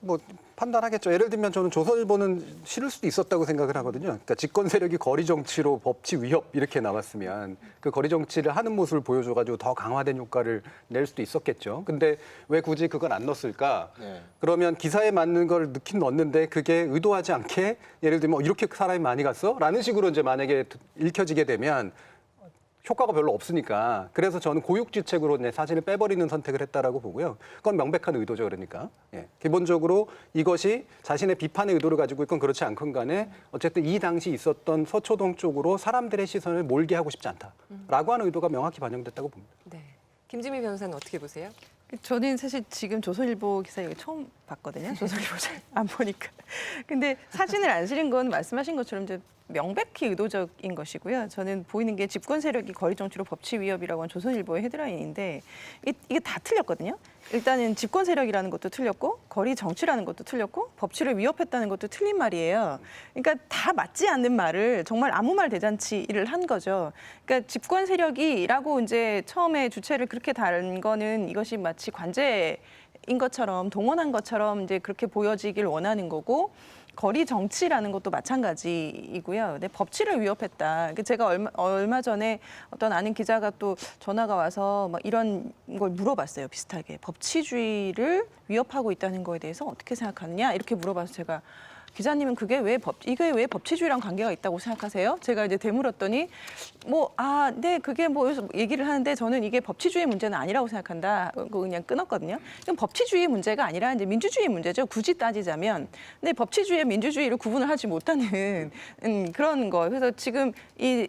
뭐 판단하겠죠. 예를 들면 저는 조선일보는 실을 수도 있었다고 생각을 하거든요. 그러니까 집권 세력이 거리 정치로 법치 위협 이렇게 나왔으면 그 거리 정치를 하는 모습을 보여줘가지고 더 강화된 효과를 낼 수도 있었겠죠. 근데 왜 굳이 그걸 안 넣었을까? 네. 그러면 기사에 맞는 걸 넣긴 넣었는데 그게 의도하지 않게 예를 들면 이렇게 사람이 많이 갔어? 라는 식으로 이제 만약에 읽혀지게 되면 효과가 별로 없으니까 그래서 저는 고육지책으로 사진을 빼버리는 선택을 했다라고 보고요. 그건 명백한 의도죠, 그러니까. 예. 기본적으로 이것이 자신의 비판의 의도를 가지고 있건 그렇지 않건 간에 어쨌든 이 당시 있었던 서초동 쪽으로 사람들의 시선을 몰게 하고 싶지 않다라고 하는 의도가 명확히 반영됐다고 봅니다. 네. 김지미 변호사는 어떻게 보세요? 저는 사실 지금 조선일보 기사 이거 처음 봤거든요. 조선일보 잘 안 보니까. 근데 사진을 안 실은 건 말씀하신 것처럼 이제 명백히 의도적인 것이고요. 저는 보이는 게 집권 세력이 거리 정치로 법치 위협이라고 한 조선일보의 헤드라인인데 이게 다 틀렸거든요. 일단은 집권 세력이라는 것도 틀렸고 거리 정치라는 것도 틀렸고 법치를 위협했다는 것도 틀린 말이에요. 그러니까 다 맞지 않는 말을 정말 아무 말 대잔치를 한 거죠. 그러니까 집권 세력이라고 이제 처음에 주체를 그렇게 다른 거는 이것이 마치 관제인 것처럼 동원한 것처럼 이제 그렇게 보여지길 원하는 거고 거리 정치라는 것도 마찬가지이고요. 근데 법치를 위협했다. 제가 얼마 전에 어떤 아는 기자가 또 전화가 와서 막 이런 걸 물어봤어요. 비슷하게 법치주의를 위협하고 있다는 거에 대해서 어떻게 생각하느냐 이렇게 물어봐서 제가 기자님은 이게 왜 법치주의랑 관계가 있다고 생각하세요? 제가 이제 되물었더니 네, 그게 뭐 얘기를 하는데 저는 이게 법치주의 문제는 아니라고 생각한다. 그냥 끊었거든요. 이건 법치주의 문제가 아니라 이제 민주주의 문제죠. 굳이 따지자면. 근데 법치주의와 민주주의를 구분을 하지 못하는 그런 거. 그래서 지금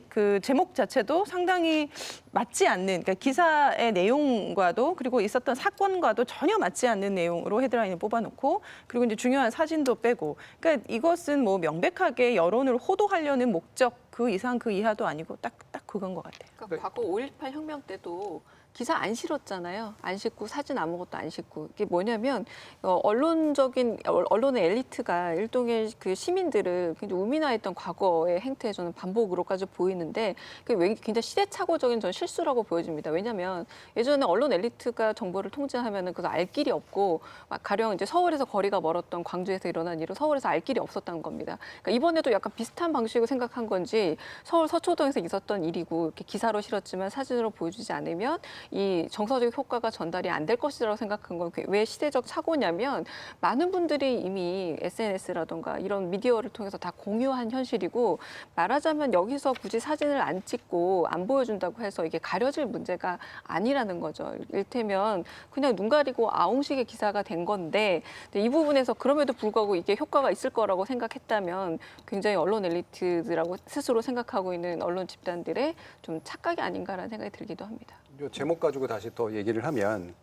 그 제목 자체도 상당히 맞지 않는, 그러니까 기사의 내용과도 그리고 있었던 사건과도 전혀 맞지 않는 내용으로 헤드라인을 뽑아놓고 그리고 이제 중요한 사진도 빼고, 그러니까 이것은 뭐 명백하게 여론을 호도하려는 목적 그 이상 그 이하도 아니고 딱 그건 것 같아요. 그러니까 과거 5.18 혁명 때도 기사 안 실었잖아요. 안 싣고 사진 아무것도 안 싣고. 이게 뭐냐면 언론의 엘리트가 일종의 그 시민들을 굉장히 우민화했던 과거의 행태에 저는 반복으로까지 보이는데 그게 굉장히 시대착오적인 전 실수라고 보여집니다. 왜냐하면 예전에 언론 엘리트가 정보를 통제하면은 그래서 알 길이 없고 가령 이제 서울에서 거리가 멀었던 광주에서 일어난 일을 서울에서 알 길이 없었다는 겁니다. 그러니까 이번에도 약간 비슷한 방식으로 생각한 건지 서울 서초동에서 있었던 일이고 이렇게 기사로 실었지만 사진으로 보여주지 않으면 이 정서적 효과가 전달이 안 될 것이라고 생각한 건 왜 시대적 착오냐면 많은 분들이 이미 SNS라던가 이런 미디어를 통해서 다 공유한 현실이고 말하자면 여기서 굳이 사진을 안 찍고 안 보여준다고 해서 이게 가려질 문제가 아니라는 거죠. 일테면 그냥 눈 가리고 아웅식의 기사가 된 건데 이 부분에서 그럼에도 불구하고 이게 효과가 있을 거라고 생각했다면 굉장히 언론 엘리트들하고 스스로 생각하고 있는 언론 집단들의 좀 착각이 아닌가라는 생각이 들기도 합니다. 이 제목 가지고 다시 더 얘기를 하면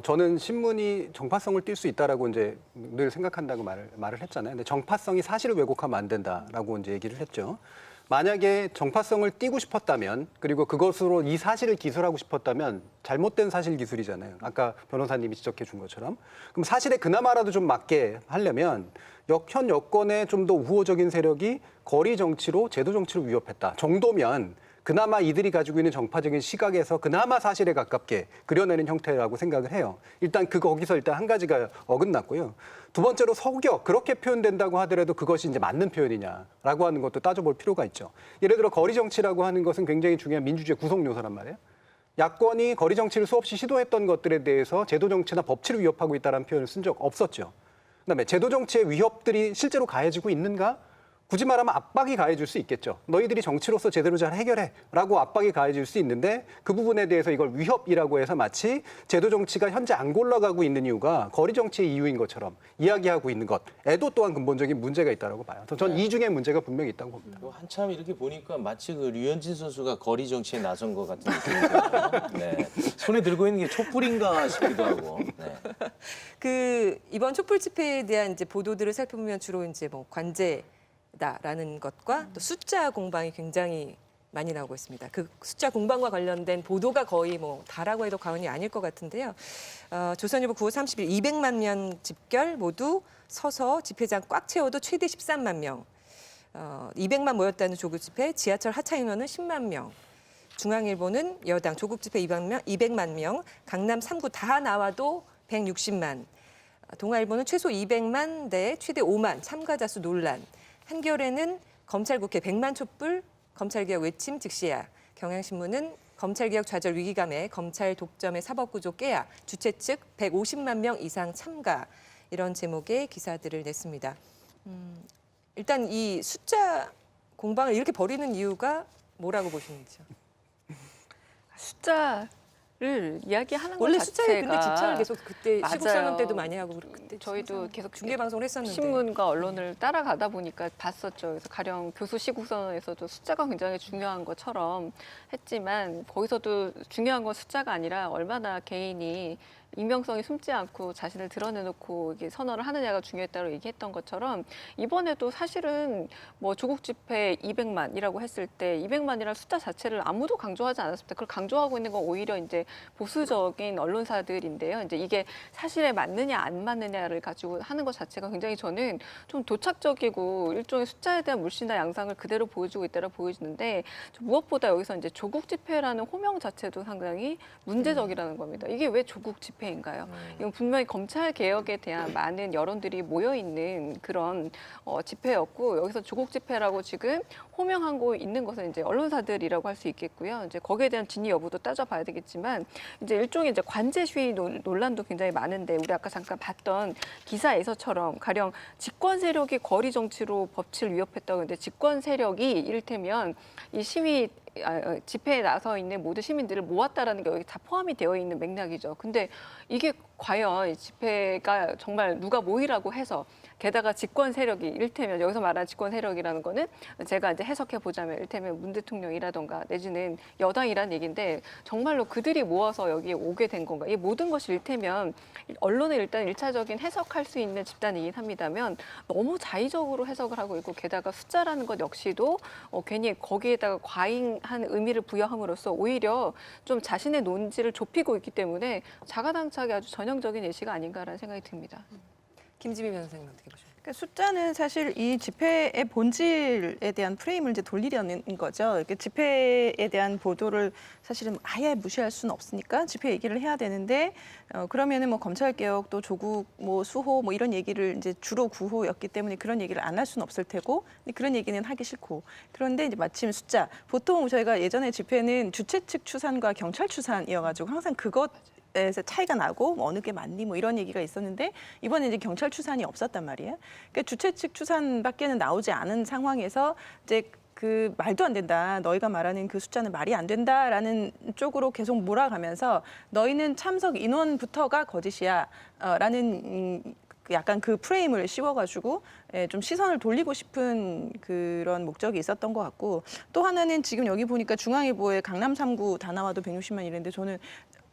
저는 신문이 정파성을 띌 수 있다라고 이제 늘 생각한다고 말을 했잖아요. 근데 정파성이 사실을 왜곡하면 안 된다라고 이제 얘기를 했죠. 만약에 정파성을 띄고 싶었다면 그리고 그것으로 이 사실을 기술하고 싶었다면 잘못된 사실 기술이잖아요. 아까 변호사님이 지적해 준 것처럼. 그럼 사실에 그나마라도 좀 맞게 하려면 현 여권의 좀 더 우호적인 세력이 거리 정치로 제도 정치를 위협했다 정도면 그나마 이들이 가지고 있는 정파적인 시각에서 그나마 사실에 가깝게 그려내는 형태라고 생각을 해요. 일단 거기서 일단 한 가지가 어긋났고요. 두 번째로 서격, 그렇게 표현된다고 하더라도 그것이 이제 맞는 표현이냐라고 하는 것도 따져볼 필요가 있죠. 예를 들어 거리 정치라고 하는 것은 굉장히 중요한 민주주의 구성 요소란 말이에요. 야권이 거리 정치를 수없이 시도했던 것들에 대해서 제도 정치나 법치를 위협하고 있다는 표현을 쓴 적 없었죠. 그다음에 제도 정치의 위협들이 실제로 가해지고 있는가? 굳이 말하면 압박이 가해질 수 있겠죠. 너희들이 정치로서 제대로 잘 해결해라고 압박이 가해질 수 있는데 그 부분에 대해서 이걸 위협이라고 해서 마치 제도 정치가 현재 안 굴러가고 있는 이유가 거리 정치의 이유인 것처럼 이야기하고 있는 것에도 또한 근본적인 문제가 있다고 봐요. 전 이 중에 문제가 분명히 있다고 봅니다. 한참 이렇게 보니까 마치 그 류현진 선수가 거리 정치에 나선 것 같은 느낌이에요. 네. 손에 들고 있는 게 촛불인가 싶기도 하고. 네. 그 이번 촛불 집회에 대한 이제 보도들을 살펴보면 주로 이제 뭐 관제다라는 것과 또 숫자 공방이 굉장히 많이 나오고 있습니다. 그 숫자 공방과 관련된 보도가 거의 뭐 다라고 해도 과언이 아닐 것 같은데요. 조선일보 9월 30일 200만 명 집결 모두 서서 집회장 꽉 채워도 최대 13만 명. 200만 모였다는 조국 집회, 지하철 하차 인원은 10만 명. 중앙일보는 여당 조국 집회 200만 명, 강남 3구 다 나와도 160만. 동아일보는 최소 200만 대 최대 5만 참가자 수 논란. 한겨레는 검찰국회 100만 촛불, 검찰개혁 외침 즉시야. 경향신문은 검찰개혁 좌절 위기감에 검찰 독점의 사법구조 깨야. 주최 측 150만 명 이상 참가. 이런 제목의 기사들을 냈습니다. 일단 이 숫자 공방을 이렇게 벌이는 이유가 뭐라고 보시는지요? 숫자를 이야기하는 것 원래 자체가 숫자에 근데 집착을 계속 그때 맞아요. 시국선언 때도 많이 하고 그때 저희도 계속 중계 방송을 했었는데 신문과 언론을 따라가다 보니까 봤었죠. 그래서 가령 교수 시국선언에서도 숫자가 굉장히 중요한 것처럼 했지만 거기서도 중요한 건 숫자가 아니라 얼마나 개인이 익명성이 숨지 않고 자신을 드러내놓고 이게 선언을 하느냐가 중요했다고 얘기했던 것처럼 이번에도 사실은 뭐 조국 집회 200만이라고 했을 때 200만이라는 숫자 자체를 아무도 강조하지 않았습니다. 그걸 강조하고 있는 건 오히려 이제 보수적인 언론사들인데요. 이제 이게 사실에 맞느냐 안 맞느냐를 가지고 하는 것 자체가 굉장히 저는 좀 도착적이고 일종의 숫자에 대한 물씨나 양상을 그대로 보여주고 있다고 보여지는데 무엇보다 여기서 이제 조국 집회라는 호명 자체도 상당히 문제적이라는 겁니다. 이게 왜 조국 집회 인가요? 이건 분명히 검찰 개혁에 대한 많은 여론들이 모여 있는 그런 집회였고 여기서 조국 집회라고 지금 호명하고 있는 것은 이제 언론사들이라고 할 수 있겠고요. 이제 거기에 대한 진위 여부도 따져봐야 되겠지만 이제 일종의 이제 관제 시위 논란도 굉장히 많은데 우리 아까 잠깐 봤던 기사에서처럼 가령 집권 세력이 거리 정치로 법치를 위협했다고 했는데 집권 세력이 이를테면 이 시위 집회에 나서 있는 모든 시민들을 모았다라는 게 여기 다 포함이 되어 있는 맥락이죠. 근데 이게 과연 이 집회가 정말 누가 모이라고 해서 게다가 집권 세력이 이를테면 여기서 말하는 집권 세력이라는 거는 제가 이제 해석해 보자면 이를테면 문 대통령이라던가 내지는 여당이란 얘기인데 정말로 그들이 모아서 여기에 오게 된 건가? 이 모든 것이 이를테면 언론은 일단 일차적인 해석할 수 있는 집단이긴 합니다만 너무 자의적으로 해석을 하고 있고 게다가 숫자라는 것 역시도 괜히 거기에다가 과잉한 의미를 부여함으로써 오히려 좀 자신의 논지를 좁히고 있기 때문에 자가당착이 아주 전형적인 예시가 아닌가라는 생각이 듭니다. 김지미 변호사님 어떻게 보십니까? 그러니까 숫자는 사실 이 집회의 본질에 대한 프레임을 이제 돌리려는 거죠. 이렇게 집회에 대한 보도를 사실은 아예 무시할 수는 없으니까 집회 얘기를 해야 되는데 그러면은 뭐 검찰 개혁 또 조국 뭐 수호 뭐 이런 얘기를 이제 주로 구호였기 때문에 그런 얘기를 안 할 수는 없을 테고 근데 그런 얘기는 하기 싫고 그런데 이제 마침 숫자 보통 저희가 예전에 집회는 주최 측 추산과 경찰 추산이어가지고 항상 그것 에서 차이가 나고 뭐 어느 게 맞니 뭐 이런 얘기가 있었는데 이번에 이제 경찰 추산이 없었단 말이에요. 그러니까 주최 측 추산밖에는 나오지 않은 상황에서 이제 그 말도 안 된다. 너희가 말하는 그 숫자는 말이 안 된다라는 쪽으로 계속 몰아가면서 너희는 참석 인원부터가 거짓이야. 라는 약간 그 프레임을 씌워가지고 좀 시선을 돌리고 싶은 그런 목적이 있었던 것 같고 또 하나는 지금 여기 보니까 중앙일보에 강남 3구 다 나와도 160만 이랬는데 저는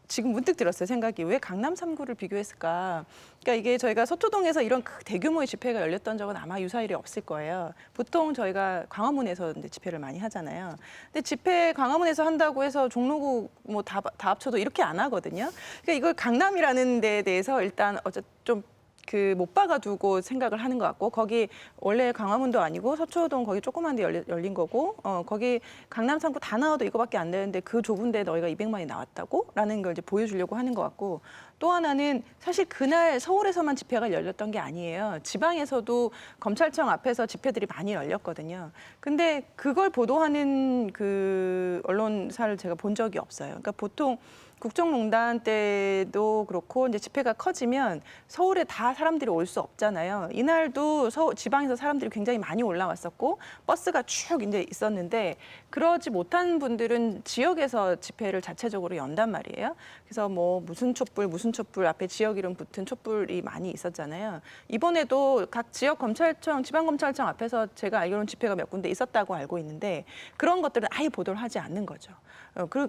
지금 문득 들었어요. 생각이 왜 강남 3구를 비교했을까? 그러니까 이게 저희가 서초동에서 이런 대규모의 집회가 열렸던 적은 아마 유사일이 없을 거예요. 보통 저희가 광화문에서 이제 집회를 많이 하잖아요. 근데 집회 광화문에서 한다고 해서 종로구 뭐 다 합쳐도 이렇게 안 하거든요. 그러니까 이걸 강남이라는 데에 대해서 일단 좀 그 못 박아두고 생각을 하는 것 같고 거기 원래 광화문도 아니고 서초동 거기 조그만 데 열린 거고 거기 강남 3구 다 나와도 이거밖에 안 되는데 그 좁은 데 너희가 200만이 나왔다고? 라는 걸 이제 보여주려고 하는 것 같고 또 하나는 사실 그날 서울에서만 집회가 열렸던 게 아니에요. 지방에서도 검찰청 앞에서 집회들이 많이 열렸거든요. 근데 그걸 보도하는 그 언론사를 제가 본 적이 없어요. 그러니까 보통 국정농단 때도 그렇고 이제 집회가 커지면 서울에 다 사람들이 올 수 없잖아요. 이날도 지방에서 사람들이 굉장히 많이 올라왔었고 버스가 쭉 이제 있었는데 그러지 못한 분들은 지역에서 집회를 자체적으로 연단 말이에요. 그래서 뭐 무슨 촛불 앞에 지역 이름 붙은 촛불이 많이 있었잖아요. 이번에도 각 지역 검찰청, 지방검찰청 앞에서 제가 알기로는 집회가 몇 군데 있었다고 알고 있는데 그런 것들은 아예 보도를 하지 않는 거죠.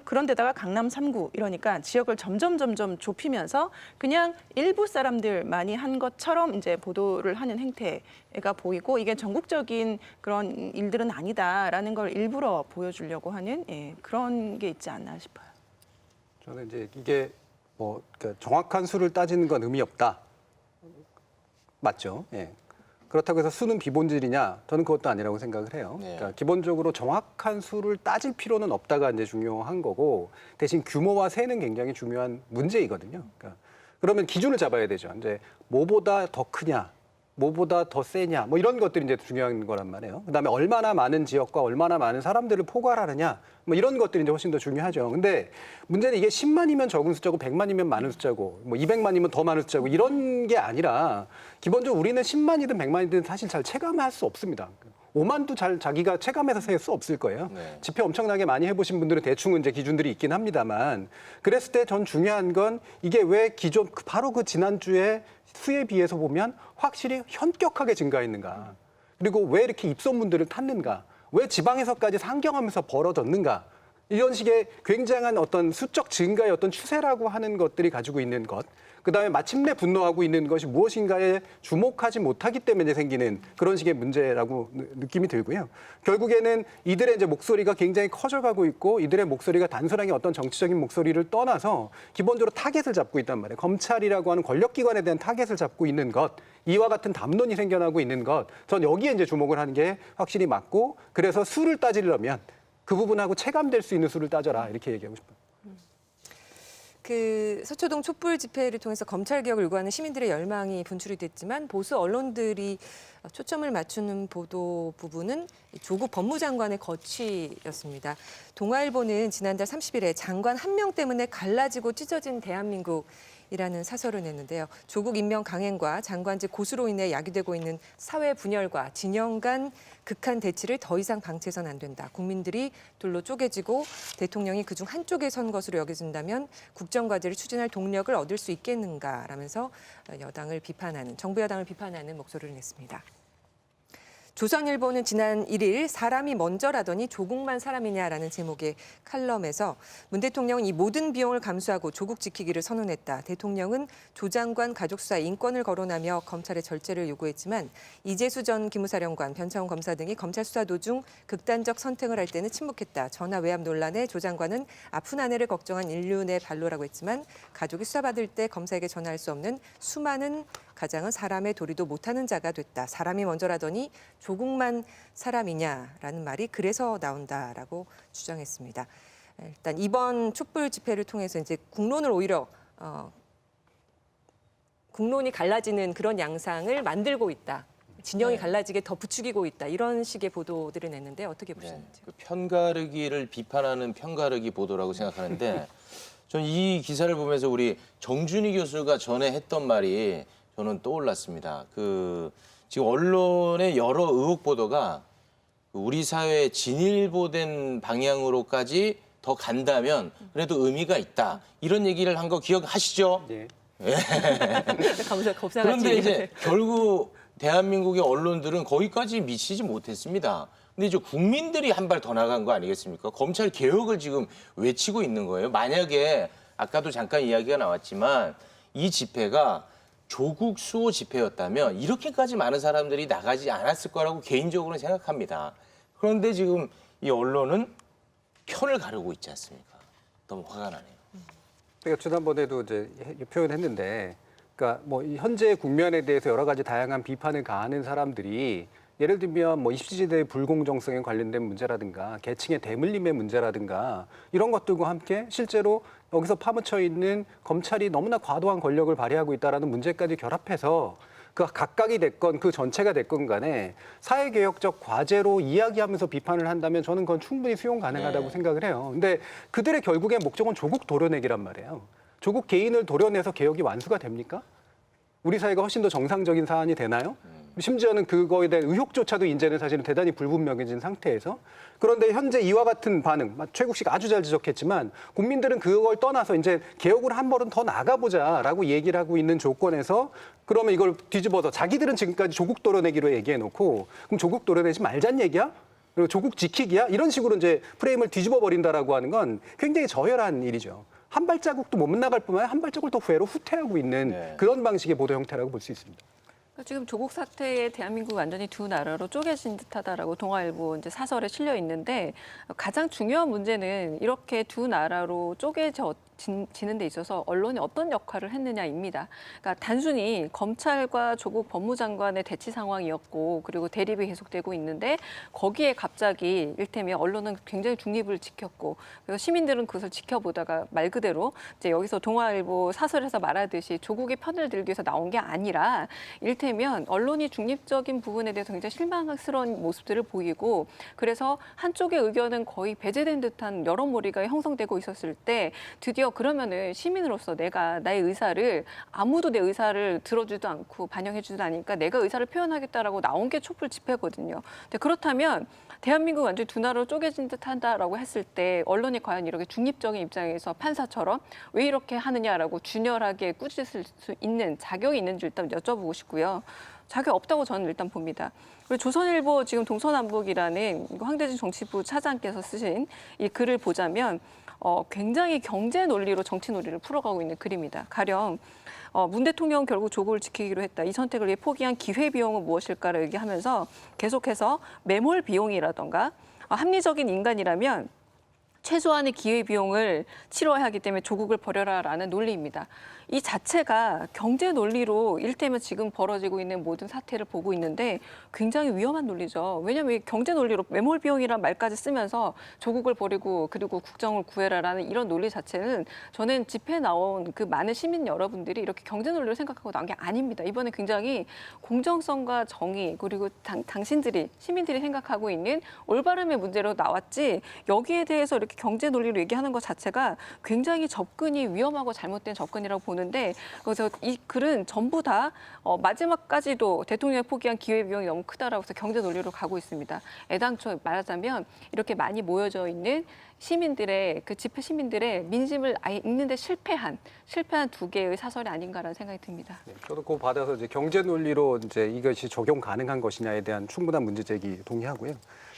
그런 데다가 강남 3구 이러니까 지역을 점점 좁히면서 그냥 일부 사람들만이 한 것처럼 이제 보도를 하는 행태가 보이고 이게 전국적인 그런 일들은 아니다라는 걸 일부러 보여주려고 하는 그런 게 있지 않나 싶어요. 저는 이제 이게 뭐 그러니까 정확한 수를 따지는 건 의미 없다. 맞죠? 예. 그렇다고 해서 수는 비본질이냐? 저는 그것도 아니라고 생각을 해요. 그러니까 기본적으로 정확한 수를 따질 필요는 없다가 이제 중요한 거고 대신 규모와 세는 굉장히 중요한 문제이거든요. 그러니까 그러면 기준을 잡아야 되죠. 이제 뭐보다 더 크냐, 뭐보다 더 세냐, 뭐 이런 것들이 이제 중요한 거란 말이에요. 그다음에 얼마나 많은 지역과 얼마나 많은 사람들을 포괄하느냐, 뭐 이런 것들이 이제 훨씬 더 중요하죠. 근데 문제는 이게 10만이면 적은 숫자고 100만이면 많은 숫자고 뭐 200만이면 더 많은 숫자고 이런 게 아니라 기본적으로 우리는 10만이든 100만이든 사실 잘 체감할 수 없습니다. 5만도 잘 자기가 체감해서 셀 수 없을 거예요. 집회 엄청나게 많이 해보신 분들은 대충 이제 기준들이 있긴 합니다만 그랬을 때 전 중요한 건 이게 왜 기존 바로 그 지난주에 수에 비해서 보면 확실히 현격하게 증가했는가. 그리고 왜 이렇게 입소문들을 탔는가. 왜 지방에서까지 상경하면서 벌어졌는가. 이런 식의 굉장한 어떤 수적 증가의 어떤 추세라고 하는 것들이 가지고 있는 것. 그다음에 마침내 분노하고 있는 것이 무엇인가에 주목하지 못하기 때문에 생기는 그런 식의 문제라고 느낌이 들고요. 결국에는 이들의 이제 목소리가 굉장히 커져가고 있고 이들의 목소리가 단순하게 어떤 정치적인 목소리를 떠나서 기본적으로 타겟을 잡고 있단 말이에요. 검찰이라고 하는 권력기관에 대한 타겟을 잡고 있는 것. 이와 같은 담론이 생겨나고 있는 것. 전 여기에 이제 주목을 하는 게 확실히 맞고 그래서 수를 따지려면 그 부분하고 체감될 수 있는 수를 따져라 이렇게 얘기하고 싶어요. 그 서초동 촛불 집회를 통해서 검찰 개혁을 요구하는 시민들의 열망이 분출이 됐지만 보수 언론들이 초점을 맞추는 보도 부분은 조국 법무장관의 거취였습니다. 동아일보는 지난달 30일에 장관 한 명 때문에 갈라지고 찢어진 대한민국이라는 사설을 냈는데요. 조국 임명 강행과 장관직 고수로 인해 야기되고 있는 사회 분열과 진영 간 극한 대치를 더 이상 방치해서는 안 된다. 국민들이 둘로 쪼개지고 대통령이 그중 한쪽에 선 것으로 여겨진다면 국정과제를 추진할 동력을 얻을 수 있겠는가라면서 여당을 비판하는, 정부 여당을 비판하는 목소리를 냈습니다. 조선일보는 지난 1일 사람이 먼저라더니 조국만 사람이냐라는 제목의 칼럼에서 문 대통령은 이 모든 비용을 감수하고 조국 지키기를 선언했다. 대통령은 조 장관 가족 수사 인권을 거론하며 검찰의 절제를 요구했지만 이재수 전 기무사령관, 변창훈 검사 등이 검찰 수사 도중 극단적 선택을 할 때는 침묵했다. 전화 외압 논란에 조 장관은 아픈 아내를 걱정한 인륜의 발로라고 했지만 가족이 수사받을 때 검사에게 전화할 수 없는 수많은 가장은 사람의 도리도 못하는 자가 됐다. 사람이 먼저라더니 조국만 사람이냐라는 말이 그래서 나온다라고 주장했습니다. 일단 이번 촛불 집회를 통해서 이제 국론을 오히려 국론이 갈라지는 그런 양상을 만들고 있다. 진영이 갈라지게 더 부추기고 있다. 이런 식의 보도들을 냈는데 어떻게 보시는지. 그 편가르기를 비판하는 편가르기 보도라고 생각하는데 저는 이 기사를 보면서 우리 정준희 교수가 전에 했던 말이 저는 떠올랐습니다. 지금 언론의 여러 의혹 보도가 우리 사회에 진일보된 방향으로까지 더 간다면 그래도 의미가 있다. 이런 얘기를 한 거 기억하시죠? 네. 그런데 이제 결국 대한민국의 언론들은 거기까지 미치지 못했습니다. 근데 이제 국민들이 한 발 더 나간 거 아니겠습니까? 검찰 개혁을 지금 외치고 있는 거예요. 만약에 아까도 잠깐 이야기가 나왔지만 이 집회가 조국 수호 집회였다면 이렇게까지 많은 사람들이 나가지 않았을 거라고 개인적으로는 생각합니다. 그런데 지금 이 언론은 편을 가르고 있지 않습니까? 너무 화가 나네요. 그러니까 지난번에도 이제 표현했는데, 그러니까 뭐 현재 국면에 대해서 여러 가지 다양한 비판을 가하는 사람들이 예를 들면 뭐 입시제도의 불공정성에 관련된 문제라든가 계층의 대물림의 문제라든가 이런 것들과 함께 실제로 여기서 파묻혀 있는 검찰이 너무나 과도한 권력을 발휘하고 있다는 문제까지 결합해서 그 각각이 됐건 그 전체가 됐건 간에 사회개혁적 과제로 이야기하면서 비판을 한다면 저는 그건 충분히 수용 가능하다고 생각을 해요. 근데 그들의 결국의 목적은 조국 도려내기란 말이에요. 조국 개인을 도려내서 개혁이 완수가 됩니까? 우리 사회가 훨씬 더 정상적인 사안이 되나요? 심지어는 그거에 대한 의혹조차도 이제는 사실은 대단히 불분명해진 상태에서 그런데 현재 이와 같은 반응, 최국 씨가 아주 잘 지적했지만 국민들은 그걸 떠나서 이제 개혁을 한 걸음 더 나가보자라고 얘기를 하고 있는 조건에서 그러면 이걸 뒤집어서 자기들은 지금까지 조국 도려내기로 얘기해놓고 그럼 조국 도려내지 말자는 얘기야? 그리고 조국 지키기야? 이런 식으로 이제 프레임을 뒤집어 버린다라고 하는 건 굉장히 저열한 일이죠. 한 발자국도 못 나갈 뿐만 아니라 한 발자국을 더 외로 후퇴하고 있는 그런 방식의 보도 형태라고 볼 수 있습니다. 지금 조국 사태에 대한민국 완전히 두 나라로 쪼개진 듯하다라고 동아일보 이제 사설에 실려 있는데 가장 중요한 문제는 이렇게 두 나라로 쪼개지는 데 있어서 언론이 어떤 역할을 했느냐입니다. 그러니까 단순히 검찰과 조국 법무장관의 대치 상황이었고 그리고 대립이 계속되고 있는데 거기에 갑자기 일테면 언론은 굉장히 중립을 지켰고 그래서 시민들은 그것을 지켜보다가 말 그대로 이제 여기서 동아일보 사설에서 말하듯이 조국의 편을 들기 위해서 나온 게 아니라 일테면 언론이 중립적인 부분에 대해서 굉장히 실망스러운 모습들을 보이고 그래서 한쪽의 의견은 거의 배제된 듯한 여론몰이가 형성되고 있었을 때 드디어 그러면은 시민으로서 내가 나의 의사를 아무도 내 의사를 들어주지도 않고 반영해주지도 않으니까 내가 의사를 표현하겠다라고 나온 게 촛불 집회거든요. 근데 그렇다면 대한민국 완전히 두 나라로 쪼개진 듯한다라고 했을 때 언론이 과연 이렇게 중립적인 입장에서 판사처럼 왜 이렇게 하느냐라고 준열하게 꾸짖을 수 있는 자격이 있는지 일단 여쭤보고 싶고요. 자격 없다고 저는 일단 봅니다. 그리고 조선일보 지금 동서남북이라는 황대진 정치부 차장께서 쓰신 이 글을 보자면 굉장히 경제 논리로 정치 논리를 풀어가고 있는 글입니다. 가령 문 대통령 결국 조국을 지키기로 했다. 이 선택을 위해 포기한 기회비용은 무엇일까를 얘기하면서 계속해서 매몰 비용이라던가 합리적인 인간이라면 최소한의 기회비용을 치러야 하기 때문에 조국을 버려라라는 논리입니다. 이 자체가 경제 논리로 일테면 지금 벌어지고 있는 모든 사태를 보고 있는데 굉장히 위험한 논리죠. 왜냐하면 경제 논리로 매몰 비용이란 말까지 쓰면서 조국을 버리고 그리고 국정을 구해라라는 이런 논리 자체는 저는 집회에 나온 그 많은 시민 여러분들이 이렇게 경제 논리를 생각하고 나온 게 아닙니다. 이번에 굉장히 공정성과 정의 그리고 당신들이 시민들이 생각하고 있는 올바름의 문제로 나왔지 여기에 대해서 이렇게 경제 논리로 얘기하는 것 자체가 굉장히 접근이 위험하고 잘못된 접근이라고 보는데 그래서 이 글은 전부 다 마지막까지도 대통령이 포기한 기회비용이 너무 크다라고 해서 경제 논리로 가고 있습니다. 애당초 말하자면 이렇게 많이 모여져 있는 시민들의 그 집회 시민들의 민심을 아예 읽는데 실패한 두 개의 사설이 아닌가라는 생각이 듭니다. 네, 저도 그거 받아서 이제 경제 논리로 이제 이것이 적용 가능한 것이냐에 대한 충분한 문제 제기 동의하고요.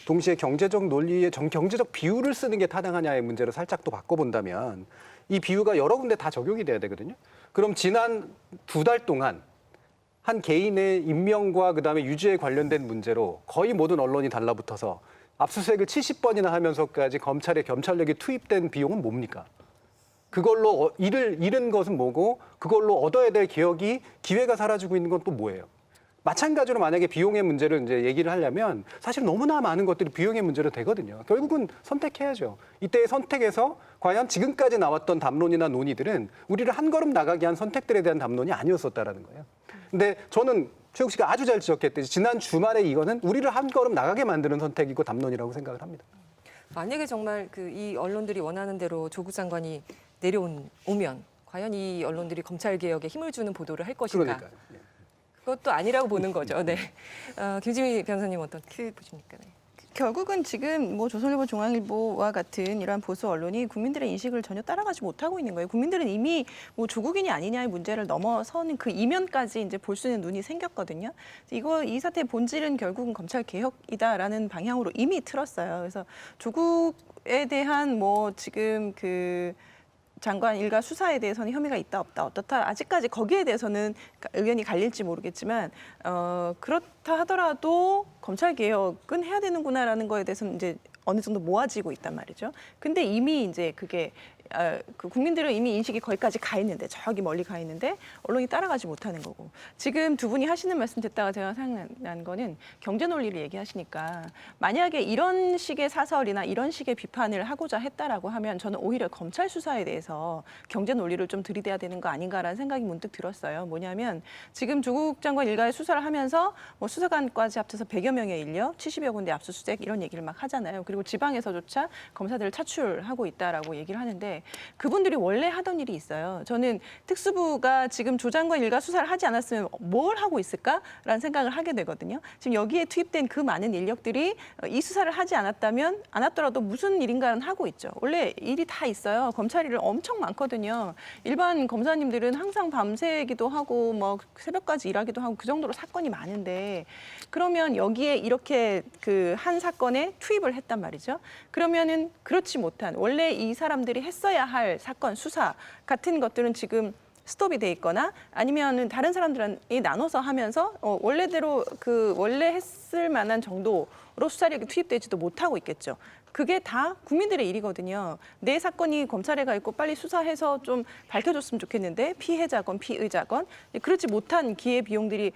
동시에 경제적 논리의 경제적 비율을 쓰는 게 타당하냐의 문제를 살짝 또 바꿔본다면 이 비유가 여러 군데 다 적용이 돼야 되거든요. 그럼 지난 2달 동안 한 개인의 임명과 그다음에 유지에 관련된 문제로 거의 모든 언론이 달라붙어서 압수수색을 70번이나 하면서까지 검찰에 검찰력이 투입된 비용은 뭡니까? 그걸로 잃은 것은 뭐고 그걸로 얻어야 될 개혁이 기회가 사라지고 있는 건 또 뭐예요? 마찬가지로 만약에 비용의 문제를 이제 얘기를 하려면 사실 너무나 많은 것들이 비용의 문제로 되거든요. 결국은 선택해야죠. 이때의 선택에서 과연 지금까지 나왔던 담론이나 논의들은 우리를 한 걸음 나가게 한 선택들에 대한 담론이 아니었었다라는 거예요. 근데 저는 최국 씨가 아주 잘 지적했듯이 지난 주말에 이거는 우리를 한 걸음 나가게 만드는 선택이고 담론이라고 생각을 합니다. 만약에 정말 이 언론들이 원하는 대로 조국 장관이 내려오면 과연 이 언론들이 검찰 개혁에 힘을 주는 보도를 할 것인가? 그러니까요. 예. 그것도 아니라고 보는 거죠. 네. 김지미 변호사님 어떻게 보십니까? 네. 결국은 지금 뭐 조선일보, 중앙일보와 같은 이러한 보수 언론이 국민들의 인식을 전혀 따라가지 못하고 있는 거예요. 국민들은 이미 뭐 조국인이 아니냐의 문제를 넘어서는 그 이면까지 이제 볼 수 있는 눈이 생겼거든요. 이 사태의 본질은 결국은 검찰 개혁이다라는 방향으로 이미 틀었어요. 그래서 조국에 대한 뭐 지금 그 장관 일가 수사에 대해서는 혐의가 있다 없다 어떻다 아직까지 거기에 대해서는 의견이 갈릴지 모르겠지만 그렇다 하더라도 검찰 개혁은 해야 되는구나라는 거에 대해서는 이제 어느 정도 모아지고 있단 말이죠. 근데 이미 이제 그게 그 국민들은 이미 인식이 거기까지 가 있는데 저기 멀리 가 있는데 언론이 따라가지 못하는 거고 지금 두 분이 하시는 말씀 듣다가 제가 생각난 거는 경제 논리를 얘기하시니까 만약에 이런 식의 사설이나 이런 식의 비판을 하고자 했다라고 하면 저는 오히려 검찰 수사에 대해서 경제 논리를 좀 들이대야 되는 거 아닌가라는 생각이 문득 들었어요. 뭐냐면 지금 조국 장관 일가의 수사를 하면서 뭐 수사관까지 합쳐서 100여 명에 일려 70여 군데 압수수색 이런 얘기를 막 하잖아요. 그리고 지방에서조차 검사들을 차출하고 있다라고 얘기를 하는데 그분들이 원래 하던 일이 있어요. 저는 특수부가 지금 조 장관 일가 수사를 하지 않았으면 뭘 하고 있을까라는 생각을 하게 되거든요. 지금 여기에 투입된 그 많은 인력들이 이 수사를 하지 않았더라도 무슨 일인가는 하고 있죠. 원래 일이 다 있어요. 검찰 일을 엄청 많거든요. 일반 검사님들은 항상 밤새기도 하고 뭐 새벽까지 일하기도 하고 그 정도로 사건이 많은데 그러면 여기에 이렇게 그 한 사건에 투입을 했단 말이죠. 그러면은 그렇지 못한 원래 이 사람들이 했어야 할 사건 수사 같은 것들은 지금 스톱이 돼 있거나 아니면은 다른 사람들이 나눠서 하면서 원래대로 그 원래 했을 만한 정도로 수사력이 투입되지도 못하고 있겠죠. 그게 다 국민들의 일이거든요. 내 사건이 검찰에 가 있고 빨리 수사해서 좀 밝혀줬으면 좋겠는데 피해자건 피의자건 그렇지 못한 기회 비용들이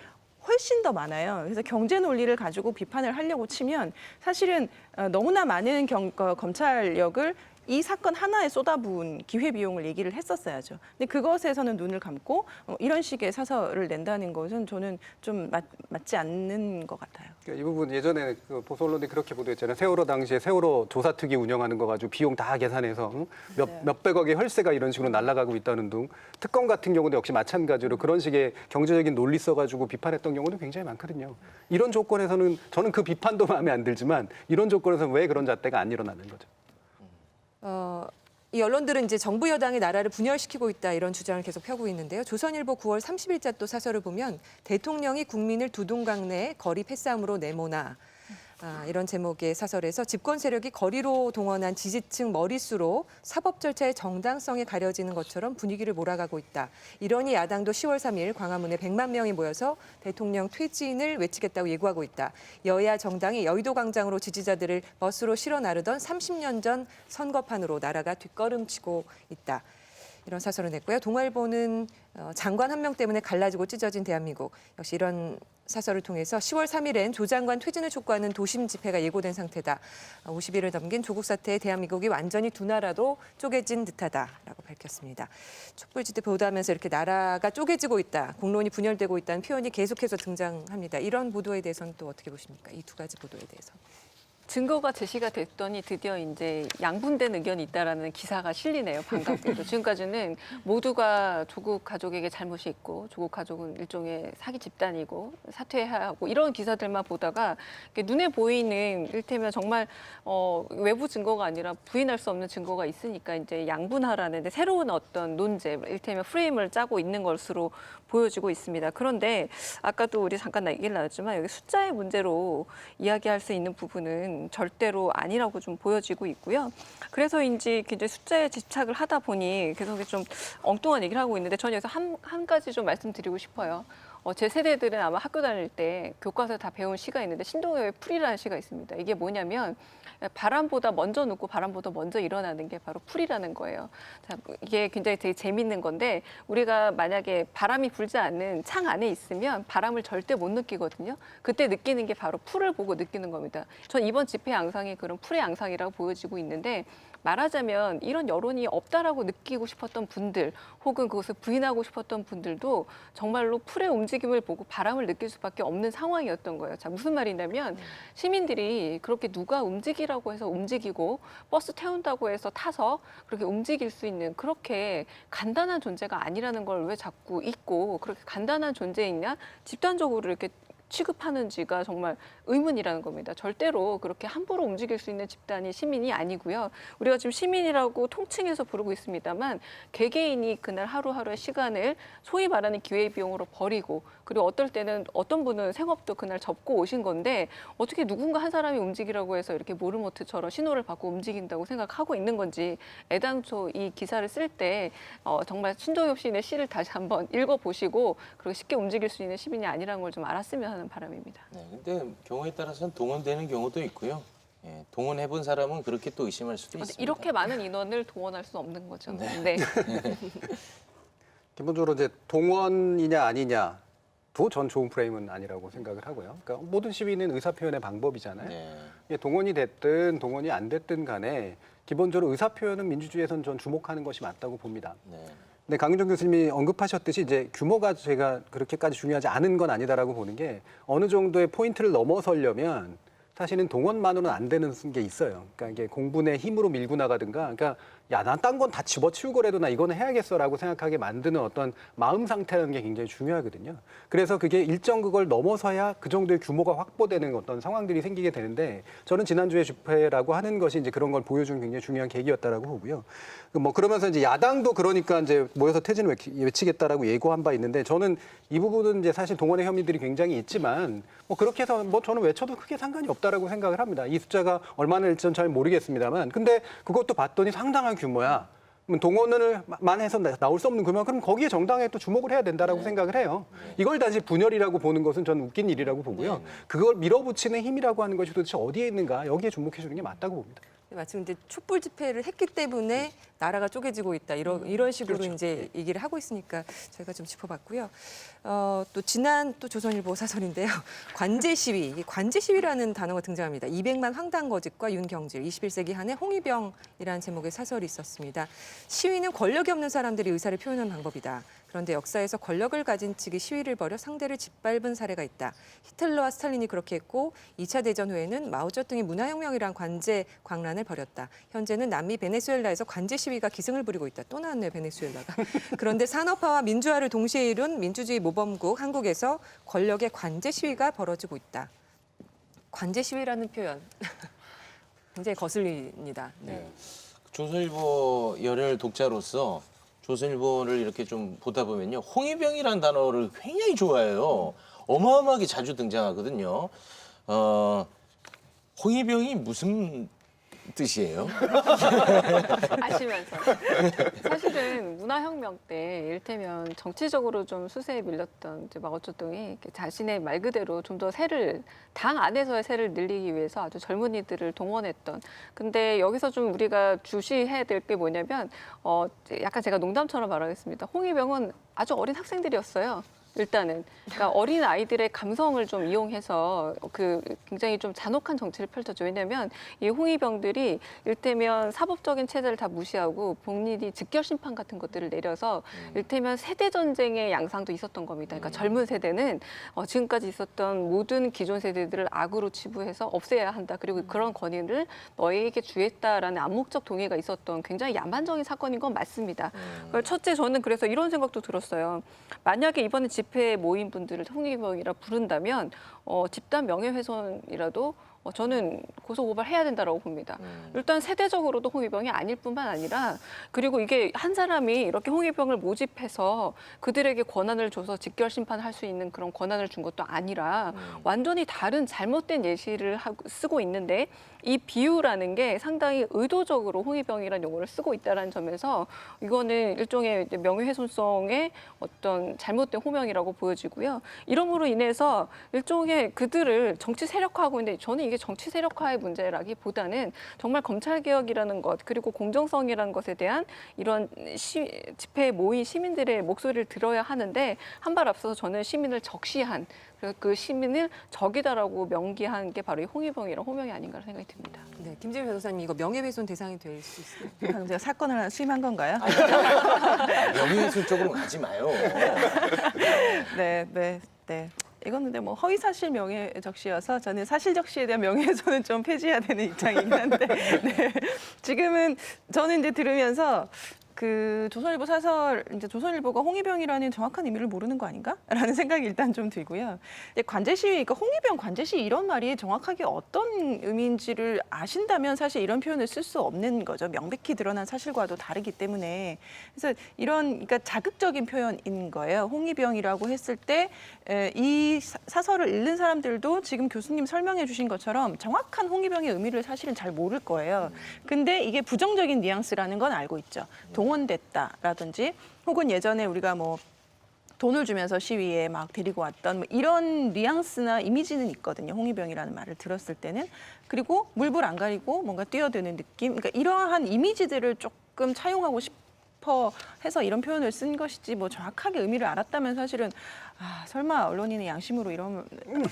훨씬 더 많아요. 그래서 경제 논리를 가지고 비판을 하려고 치면 사실은 너무나 많은 검찰력을 이 사건 하나에 쏟아부은 기회비용을 얘기를 했었어야죠. 근데 그것에서는 눈을 감고 이런 식의 사설을 낸다는 것은 저는 좀 맞지 않는 것 같아요. 그러니까 이 부분 예전에 그 보수 언론이 그렇게 보도했잖아요. 세월호 당시에 세월호 조사특위 운영하는 거 가지고 비용 다 계산해서 몇백억의 혈세가 이런 식으로 날아가고 있다는 등 특검 같은 경우도 역시 마찬가지로 그런 식의 경제적인 논리 써가지고 비판했던 경우도 굉장히 많거든요. 이런 조건에서는 저는 그 비판도 마음에 안 들지만 이런 조건에서는 왜 그런 잣대가 안 일어나는 거죠? 이 언론들은 이제 정부 여당이 나라를 분열시키고 있다 이런 주장을 계속 펴고 있는데요. 조선일보 9월 30일자 또 사설을 보면 대통령이 국민을 두동강내 거리 패싸움으로 내모나 이런 제목의 사설에서 집권 세력이 거리로 동원한 지지층 머릿수로 사법 절차의 정당성이 가려지는 것처럼 분위기를 몰아가고 있다. 이러니 야당도 10월 3일 광화문에 100만 명이 모여서 대통령 퇴진을 외치겠다고 예고하고 있다. 여야 정당이 여의도 광장으로 지지자들을 버스로 실어 나르던 30년 전 선거판으로 나라가 뒷걸음치고 있다. 이런 사설을 냈고요. 동아일보는 장관 한 명 때문에 갈라지고 찢어진 대한민국. 역시 이런 사설을 통해서 10월 3일엔 조 장관 퇴진을 촉구하는 도심 집회가 예고된 상태다. 50일을 넘긴 조국 사태에 대한민국이 완전히 두 나라로 쪼개진 듯하다라고 밝혔습니다. 촛불집회 보도하면서 이렇게 나라가 쪼개지고 있다, 공론이 분열되고 있다는 표현이 계속해서 등장합니다. 이런 보도에 대해서는 또 어떻게 보십니까? 이 두 가지 보도에 대해서. 증거가 제시가 됐더니 드디어 이제 양분된 의견이 있다라는 기사가 실리네요. 반갑게도. 지금까지는 모두가 조국 가족에게 잘못이 있고 조국 가족은 일종의 사기 집단이고 사퇴해야 하고 이런 기사들만 보다가 눈에 보이는 이를테면 정말 외부 증거가 아니라 부인할 수 없는 증거가 있으니까 이제 양분하라는 새로운 어떤 논제, 이를테면 프레임을 짜고 있는 것으로 보여지고 있습니다. 그런데 아까도 우리 잠깐 얘기를 나눴지만 여기 숫자의 문제로 이야기할 수 있는 부분은 절대로 아니라고 좀 보여지고 있고요. 그래서인지 굉장히 숫자에 집착을 하다 보니 계속 좀 엉뚱한 얘기를 하고 있는데 저는 여기서 한 가지 좀 말씀드리고 싶어요. 제 세대들은 아마 학교 다닐 때 교과서에 다 배운 시가 있는데 신동엽의 풀이라는 시가 있습니다. 이게 뭐냐면 바람보다 먼저 눕고 바람보다 먼저 일어나는 게 바로 풀이라는 거예요. 자, 이게 굉장히 되게 재밌는 건데 우리가 만약에 바람이 불지 않는 창 안에 있으면 바람을 절대 못 느끼거든요. 그때 느끼는 게 바로 풀을 보고 느끼는 겁니다. 전 이번 집회 양상이 그런 풀의 양상이라고 보여지고 있는데 말하자면 이런 여론이 없다라고 느끼고 싶었던 분들 혹은 그것을 부인하고 싶었던 분들도 정말로 풀의 움직임을 보고 바람을 느낄 수밖에 없는 상황이었던 거예요. 자, 무슨 말이냐면 시민들이 그렇게 누가 움직이라고 해서 움직이고 버스 태운다고 해서 타서 그렇게 움직일 수 있는 그렇게 간단한 존재가 아니라는 걸 왜 자꾸 잊고 그렇게 간단한 존재이냐 집단적으로 이렇게 취급하는지가 정말 의문이라는 겁니다. 절대로 그렇게 함부로 움직일 수 있는 집단이 시민이 아니고요. 우리가 지금 시민이라고 통칭해서 부르고 있습니다만 개개인이 그날 하루하루의 시간을 소위 말하는 기회비용으로 버리고 그리고 어떨 때는 어떤 분은 생업도 그날 접고 오신 건데 어떻게 누군가 한 사람이 움직이라고 해서 이렇게 모르모트처럼 신호를 받고 움직인다고 생각하고 있는 건지 애당초 이 기사를 쓸 때 정말 신동엽 시인의 시를 다시 한번 읽어보시고 그리고 쉽게 움직일 수 있는 시민이 아니라는 걸 좀 알았으면 하는 바람입니다. 네, 근데 경우에 따라서는 동원되는 경우도 있고요. 예, 동원해본 사람은 그렇게 또 의심할 수도 있습니다. 이렇게 많은 인원을 동원할 수 없는 거죠. 네. 기본적으로 이제 동원이냐 아니냐도 전 좋은 프레임은 아니라고 생각을 하고요. 그러니까 모든 시위는 의사 표현의 방법이잖아요. 이게 동원이 됐든 동원이 안 됐든 간에 기본적으로 의사 표현은 민주주의에선 전 주목하는 것이 맞다고 봅니다. 근데 강윤정 교수님이 언급하셨듯이 이제 규모가 제가 그렇게까지 중요하지 않은 건 아니다라고 보는 게 어느 정도의 포인트를 넘어서려면 사실은 동원만으로는 안 되는 게 있어요. 그러니까 이게 공분의 힘으로 밀고 나가든가, 그러니까 야, 난 딴 건 다 집어치우고라도 나 이거는 해야겠어라고 생각하게 만드는 어떤 마음 상태라는 게 굉장히 중요하거든요. 그래서 그게 일정 그걸 넘어서야 그 정도의 규모가 확보되는 어떤 상황들이 생기게 되는데 저는 지난주에 집회라고 하는 것이 이제 그런 걸 보여준 굉장히 중요한 계기였다라고 보고요. 뭐 그러면서 이제 야당도 그러니까 이제 모여서 퇴진을 외치겠다라고 예고한 바 있는데 저는 이 부분은 이제 사실 동원의 혐의들이 굉장히 있지만 뭐 그렇게 해서 뭐 저는 외쳐도 크게 상관이 없다라고 생각을 합니다. 이 숫자가 얼마나 일지는 잘 모르겠습니다만 근데 그것도 봤더니 상당한 규모야. 동원을만 해서 나올 수 없는 규모, 그럼 거기에 정당에 또 주목을 해야 된다라고 생각을 해요. 이걸 단지 분열이라고 보는 것은 저는 웃긴 일이라고 보고요. 그걸 밀어붙이는 힘이라고 하는 것이 도대체 어디에 있는가, 여기에 주목해 주는 게 맞다고 봅니다. 마침 이제 촛불 집회를 했기 때문에 나라가 쪼개지고 있다 이런 식으로 그렇죠. 이제 얘기를 하고 있으니까 저희가 좀 짚어봤고요. 또 지난 또 조선일보 사설인데요. 관제 시위, 이 관제 시위라는 단어가 등장합니다. 200만 황당 거짓과 윤경질, 21세기 한해 홍위병이라는 제목의 사설이 있었습니다. 시위는 권력이 없는 사람들이 의사를 표현하는 방법이다. 그런데 역사에서 권력을 가진 측이 시위를 벌여 상대를 짓밟은 사례가 있다. 히틀러와 스탈린이 그렇게 했고 2차 대전 후에는 마오쩌둥이 문화혁명이란 관제 광란을 벌였다. 현재는 남미 베네수엘라에서 관제 시위가 기승을 부리고 있다. 또 나왔네요, 베네수엘라가. 그런데 산업화와 민주화를 동시에 이룬 민주주의 모범국 한국에서 권력의 관제 시위가 벌어지고 있다. 관제 시위라는 표현 굉장히 거슬립니다. 조선일보 열혈 독자로서 조선일보를 이렇게 좀 보다 보면요. 홍위병이라는 단어를 굉장히 좋아해요. 어마어마하게 자주 등장하거든요. 홍위병이 무슨 뜻이에요? 아시면서. 사실은 문화혁명 때 이를테면 정치적으로 좀 수세에 밀렸던 이제 마오쩌둥이 자신의 말 그대로 좀 더 당 안에서의 세를 늘리기 위해서 아주 젊은이들을 동원했던. 근데 여기서 좀 우리가 주시해야 될 게 뭐냐면 약간 제가 농담처럼 말하겠습니다. 홍위병은 아주 어린 학생들이었어요. 일단은 그러니까 어린 아이들의 감성을 좀 이용해서 그 굉장히 좀 잔혹한 정치를 펼쳤죠. 왜냐하면 이 홍위병들이 일테면 사법적인 체제를 다 무시하고 본인이 즉결 심판 같은 것들을 내려서 일테면 세대 전쟁의 양상도 있었던 겁니다. 그러니까 젊은 세대는 지금까지 있었던 모든 기존 세대들을 악으로 치부해서 없애야 한다. 그리고 그런 권위를 너희에게 주겠다라는 암묵적 동의가 있었던 굉장히 야만적인 사건인 건 맞습니다. 첫째 저는 그래서 이런 생각도 들었어요. 만약에 이번에 집회에 모인 분들을 홍위병이라 부른다면 집단 명예훼손이라도 저는 고소고발해야 된다고 봅니다. 일단 세대적으로도 홍위병이 아닐 뿐만 아니라 그리고 이게 한 사람이 이렇게 홍위병을 모집해서 그들에게 권한을 줘서 직결 심판할 수 있는 그런 권한을 준 것도 아니라 완전히 다른 잘못된 예시를 쓰고 있는데 이 비유라는 게 상당히 의도적으로 홍위병이라는 용어를 쓰고 있다는 점에서 이거는 일종의 명예훼손성의 어떤 잘못된 호명이라고 보여지고요. 이러므로 인해서 일종의 그들을 정치 세력화하고 있는데 저는 이게 정치 세력화의 문제라기보다는 정말 검찰개혁이라는 것 그리고 공정성이라는 것에 대한 이런 집회에 모인 시민들의 목소리를 들어야 하는데 한 발 앞서서 저는 시민을 적시한 그 시민을 적이다라고 명기한 게 바로 이 홍위병이랑 호명이 아닌가 생각이 듭니다. 네, 김재민 변호사님 이거 명예훼손 대상이 될 수 있어요? 방금 제가 사건을 하나 수임한 건가요? 명예훼손 쪽으로 가지 마요. 네. 이건 근데 뭐 허위사실 명예적시여서 저는 사실적시에 대한 명예훼손은 좀 폐지해야 되는 입장이긴 한데 네. 지금은 저는 이제 들으면서 그 조선일보 사설 이제 조선일보가 홍위병이라는 정확한 의미를 모르는 거 아닌가라는 생각이 일단 좀 들고요. 관제 시위, 그러니까 홍위병 관제 시위 이런 말이 정확하게 어떤 의미인지를 아신다면 사실 이런 표현을 쓸 수 없는 거죠. 명백히 드러난 사실과도 다르기 때문에 그래서 이런 그러니까 자극적인 표현인 거예요. 홍위병이라고 했을 때 이 사설을 읽는 사람들도 지금 교수님 설명해 주신 것처럼 정확한 홍위병의 의미를 사실은 잘 모를 거예요. 근데 이게 부정적인 뉘앙스라는 건 알고 있죠. 동원됐다라든지 혹은 예전에 우리가 뭐 돈을 주면서 시위에 막 데리고 왔던 뭐 이런 뉘앙스나 이미지는 있거든요. 홍위병이라는 말을 들었을 때는. 그리고 물불 안 가리고 뭔가 뛰어드는 느낌. 그러니까 이러한 이미지들을 조금 차용하고 싶어 해서 이런 표현을 쓴 것이지 뭐 정확하게 의미를 알았다면 사실은 설마 언론인의 양심으로 이런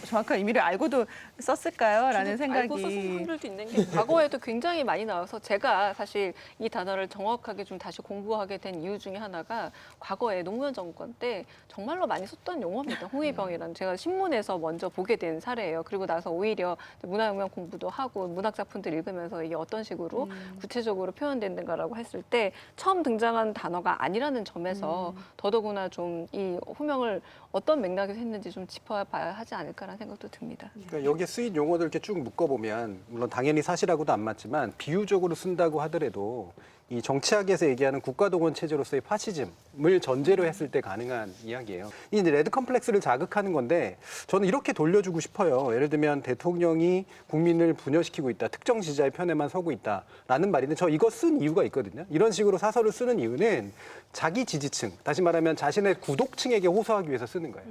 정확한 의미를 알고도 썼을까요? 라는 생각이. 알고 썼을 확률도 있는 게 과거에도 굉장히 많이 나와서 제가 사실 이 단어를 정확하게 좀 다시 공부하게 된 이유 중에 하나가 과거에 노무현 정권 때 정말로 많이 썼던 용어입니다. 홍위병이라는 제가 신문에서 먼저 보게 된 사례예요. 그리고 나서 오히려 문화혁명 공부도 하고 문학 작품들 읽으면서 이게 어떤 식으로 구체적으로 표현된다라고 했을 때 처음 등장한 단어가 아니라는 점에서 더더구나 좀 이 호명을 어떤 맥락에서 했는지 좀 짚어봐야 하지 않을까라는 생각도 듭니다. 그러니까 여기에 쓰인 용어들 이렇게 쭉 묶어보면 물론 당연히 사실하고도 안 맞지만 비유적으로 쓴다고 하더라도 이 정치학에서 얘기하는 국가동원 체제로서의 파시즘을 전제로 했을 때 가능한 이야기예요. 이 레드 컴플렉스를 자극하는 건데 저는 이렇게 돌려주고 싶어요. 예를 들면 대통령이 국민을 분열시키고 있다. 특정 지지자의 편에만 서고 있다라는 말인데 저 이거 쓴 이유가 있거든요. 이런 식으로 사설을 쓰는 이유는 자기 지지층, 다시 말하면 자신의 구독층에게 호소하기 위해서 쓰는 거예요.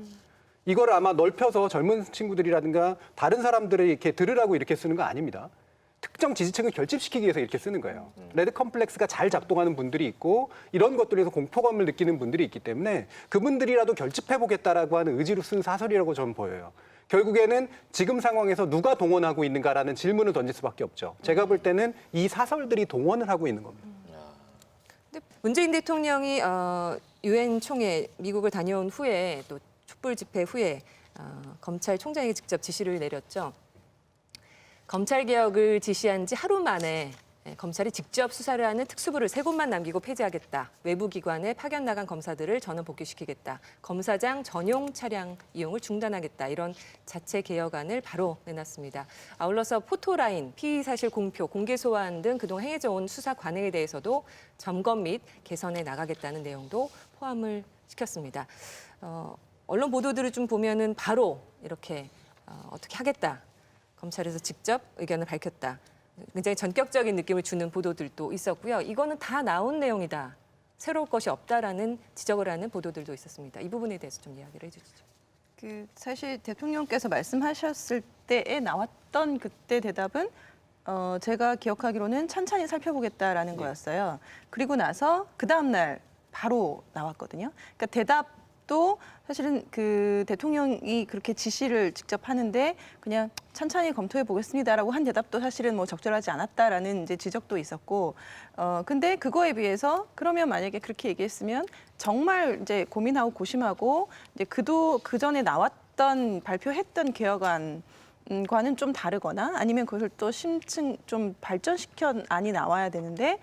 이걸 아마 넓혀서 젊은 친구들이라든가 다른 사람들을 이렇게 들으라고 이렇게 쓰는 거 아닙니다. 특정 지지층을 결집시키기 위해서 이렇게 쓰는 거예요. 레드 컴플렉스가 잘 작동하는 분들이 있고 이런 것들에서 공포감을 느끼는 분들이 있기 때문에 그분들이라도 결집해보겠다라고 하는 의지로 쓴 사설이라고 저는 보여요. 결국에는 지금 상황에서 누가 동원하고 있는가라는 질문을 던질 수밖에 없죠. 제가 볼 때는 이 사설들이 동원을 하고 있는 겁니다. 근데 문재인 대통령이 유엔 총회 미국을 다녀온 후에 또 촛불 집회 후에 검찰총장에게 직접 지시를 내렸죠. 검찰 개혁을 지시한 지 하루 만에 검찰이 직접 수사를 하는 특수부를 3곳만 남기고 폐지하겠다. 외부 기관에 파견 나간 검사들을 전원 복귀시키겠다. 검사장 전용 차량 이용을 중단하겠다. 이런 자체 개혁안을 바로 내놨습니다. 아울러서 포토라인, 피의 사실 공표, 공개 소환 등 그동안 행해져 온 수사 관행에 대해서도 점검 및 개선해 나가겠다는 내용도 포함을 시켰습니다. 언론 보도들을 좀 보면은 바로 이렇게 어떻게 하겠다. 검찰에서 직접 의견을 밝혔다. 굉장히 전격적인 느낌을 주는 보도들도 있었고요. 이거는 다 나온 내용이다. 새로울 것이 없다라는 지적을 하는 보도들도 있었습니다. 이 부분에 대해서 좀 이야기를 해주시죠. 사실 대통령께서 말씀하셨을 때에 나왔던 그때 대답은 제가 기억하기로는 찬찬히 살펴보겠다라는 거였어요. 그리고 나서 그 다음 날 바로 나왔거든요. 그러니까 대답도 사실은 그 대통령이 그렇게 지시를 직접 하는데 그냥 찬찬히 검토해 보겠습니다라고 한 대답도 사실은 뭐 적절하지 않았다라는 이제 지적도 있었고, 근데 그거에 비해서 그러면 만약에 그렇게 얘기했으면 정말 이제 고민하고 고심하고 이제 그 전에 나왔던 발표했던 개혁안 과는 좀 다르거나 아니면 그것을 또 심층 좀 발전시켜 안이 나와야 되는데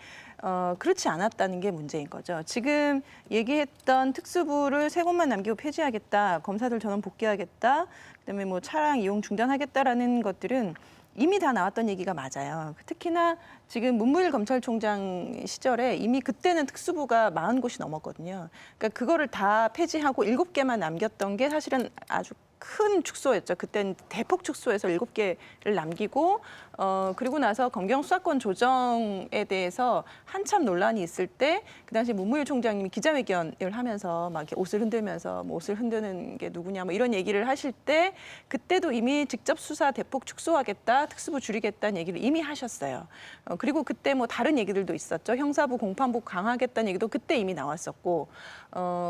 그렇지 않았다는 게 문제인 거죠. 지금 얘기했던 특수부를 3곳만 남기고 폐지하겠다, 검사들 전원 복귀하겠다, 그다음에 뭐 차량 이용 중단하겠다라는 것들은 이미 다 나왔던 얘기가 맞아요. 특히나 지금 문무일 검찰총장 시절에 이미 그때는 특수부가 40곳이 넘었거든요. 그러니까 그거를 다 폐지하고 7개만 남겼던 게 사실은 아주 큰 축소였죠. 그때는 대폭 축소해서 7개를 남기고 그리고 나서 검경 수사권 조정에 대해서 한참 논란이 있을 때 그 당시 문무일 총장님이 기자회견을 하면서 막 이렇게 옷을 흔들면서 뭐 옷을 흔드는 게 누구냐 뭐 이런 얘기를 하실 때 그때도 이미 직접 수사 대폭 축소하겠다, 특수부 줄이겠다는 얘기를 이미 하셨어요. 그리고 그때 뭐 다른 얘기들도 있었죠. 형사부 공판부 강화하겠다는 얘기도 그때 이미 나왔었고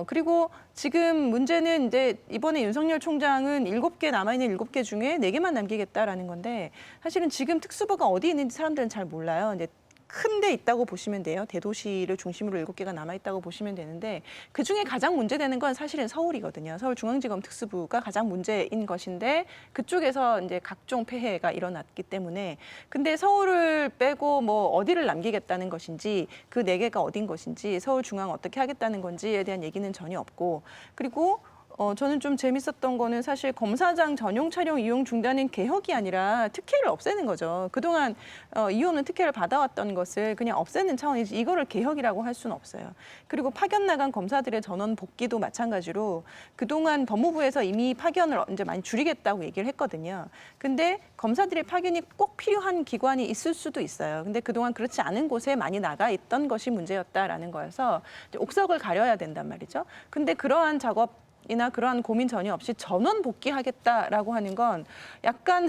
그리고 지금 문제는 이제 이번에 윤석열 총장은 7개 남아있는 7개 중에 4개만 남기겠다라는 건데 사실은 지금 특수부가 어디 있는지 사람들은 잘 몰라요. 이제 큰 데 있다고 보시면 돼요. 대도시를 중심으로 7개가 남아있다고 보시면 되는데 그중에 가장 문제되는 건 사실은 서울이거든요. 서울중앙지검 특수부가 가장 문제인 것인데 그쪽에서 이제 각종 폐해가 일어났기 때문에 근데 서울을 빼고 뭐 어디를 남기겠다는 것인지 그 4개가 어딘 것인지 서울중앙 어떻게 하겠다는 건지에 대한 얘기는 전혀 없고 그리고 저는 좀 재밌었던 거는 사실 검사장 전용 차량 이용 중단은 개혁이 아니라 특혜를 없애는 거죠. 그동안 이용은 특혜를 받아왔던 것을 그냥 없애는 차원이지 이거를 개혁이라고 할 수는 없어요. 그리고 파견 나간 검사들의 전원 복귀도 마찬가지로 그동안 법무부에서 이미 파견을 이제 많이 줄이겠다고 얘기를 했거든요. 근데 검사들의 파견이 꼭 필요한 기관이 있을 수도 있어요. 근데 그동안 그렇지 않은 곳에 많이 나가 있던 것이 문제였다라는 거여서 옥석을 가려야 된단 말이죠. 근데 그러한 작업 이나 그러한 고민 전혀 없이 전원 복귀하겠다라고 하는 건 약간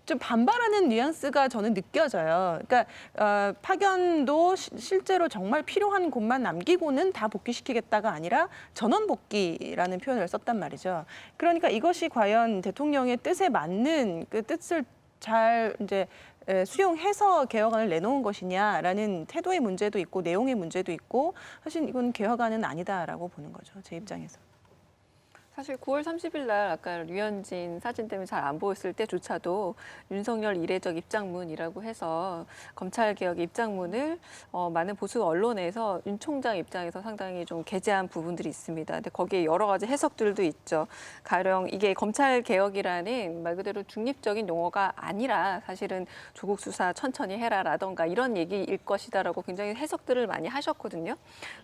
좀 반발하는 뉘앙스가 저는 느껴져요. 그러니까 파견도 실제로 정말 필요한 곳만 남기고는 다 복귀시키겠다가 아니라 전원 복귀라는 표현을 썼단 말이죠. 그러니까 이것이 과연 대통령의 뜻에 맞는 그 뜻을 잘 이제 수용해서 개혁안을 내놓은 것이냐라는 태도의 문제도 있고 내용의 문제도 있고 사실 이건 개혁안은 아니다라고 보는 거죠. 제 입장에서. 사실 9월 30일 날 아까 류현진 사진 때문에 잘 안 보였을 때조차도 윤석열 이례적 입장문이라고 해서 검찰개혁 입장문을 많은 보수 언론에서 윤 총장 입장에서 상당히 좀 게재한 부분들이 있습니다. 근데 거기에 여러 가지 해석들도 있죠. 가령 이게 검찰개혁이라는 말 그대로 중립적인 용어가 아니라 사실은 조국 수사 천천히 해라라던가 이런 얘기일 것이다라고 굉장히 해석들을 많이 하셨거든요.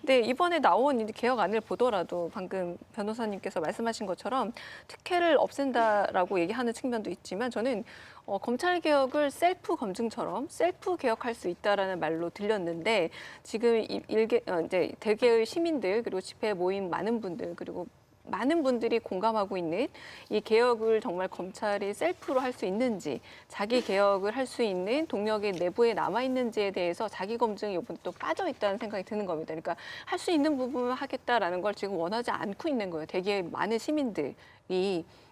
근데 이번에 나온 이 개혁안을 보더라도 방금 변호사님께서 말씀하신 것처럼 특혜를 없앤다라고 얘기하는 측면도 있지만 저는 검찰 개혁을 셀프 검증처럼 셀프 개혁할 수 있다라는 말로 들렸는데 지금 이제 대개의 시민들 그리고 집회에 모인 많은 분들 그리고 많은 분들이 공감하고 있는 이 개혁을 정말 검찰이 셀프로 할 수 있는지 자기 개혁을 할 수 있는 동력이 내부에 남아있는지에 대해서 자기 검증이 이번에 또 빠져 있다는 생각이 드는 겁니다. 그러니까 할 수 있는 부분을 하겠다라는 걸 지금 원하지 않고 있는 거예요. 되게 많은 시민들이.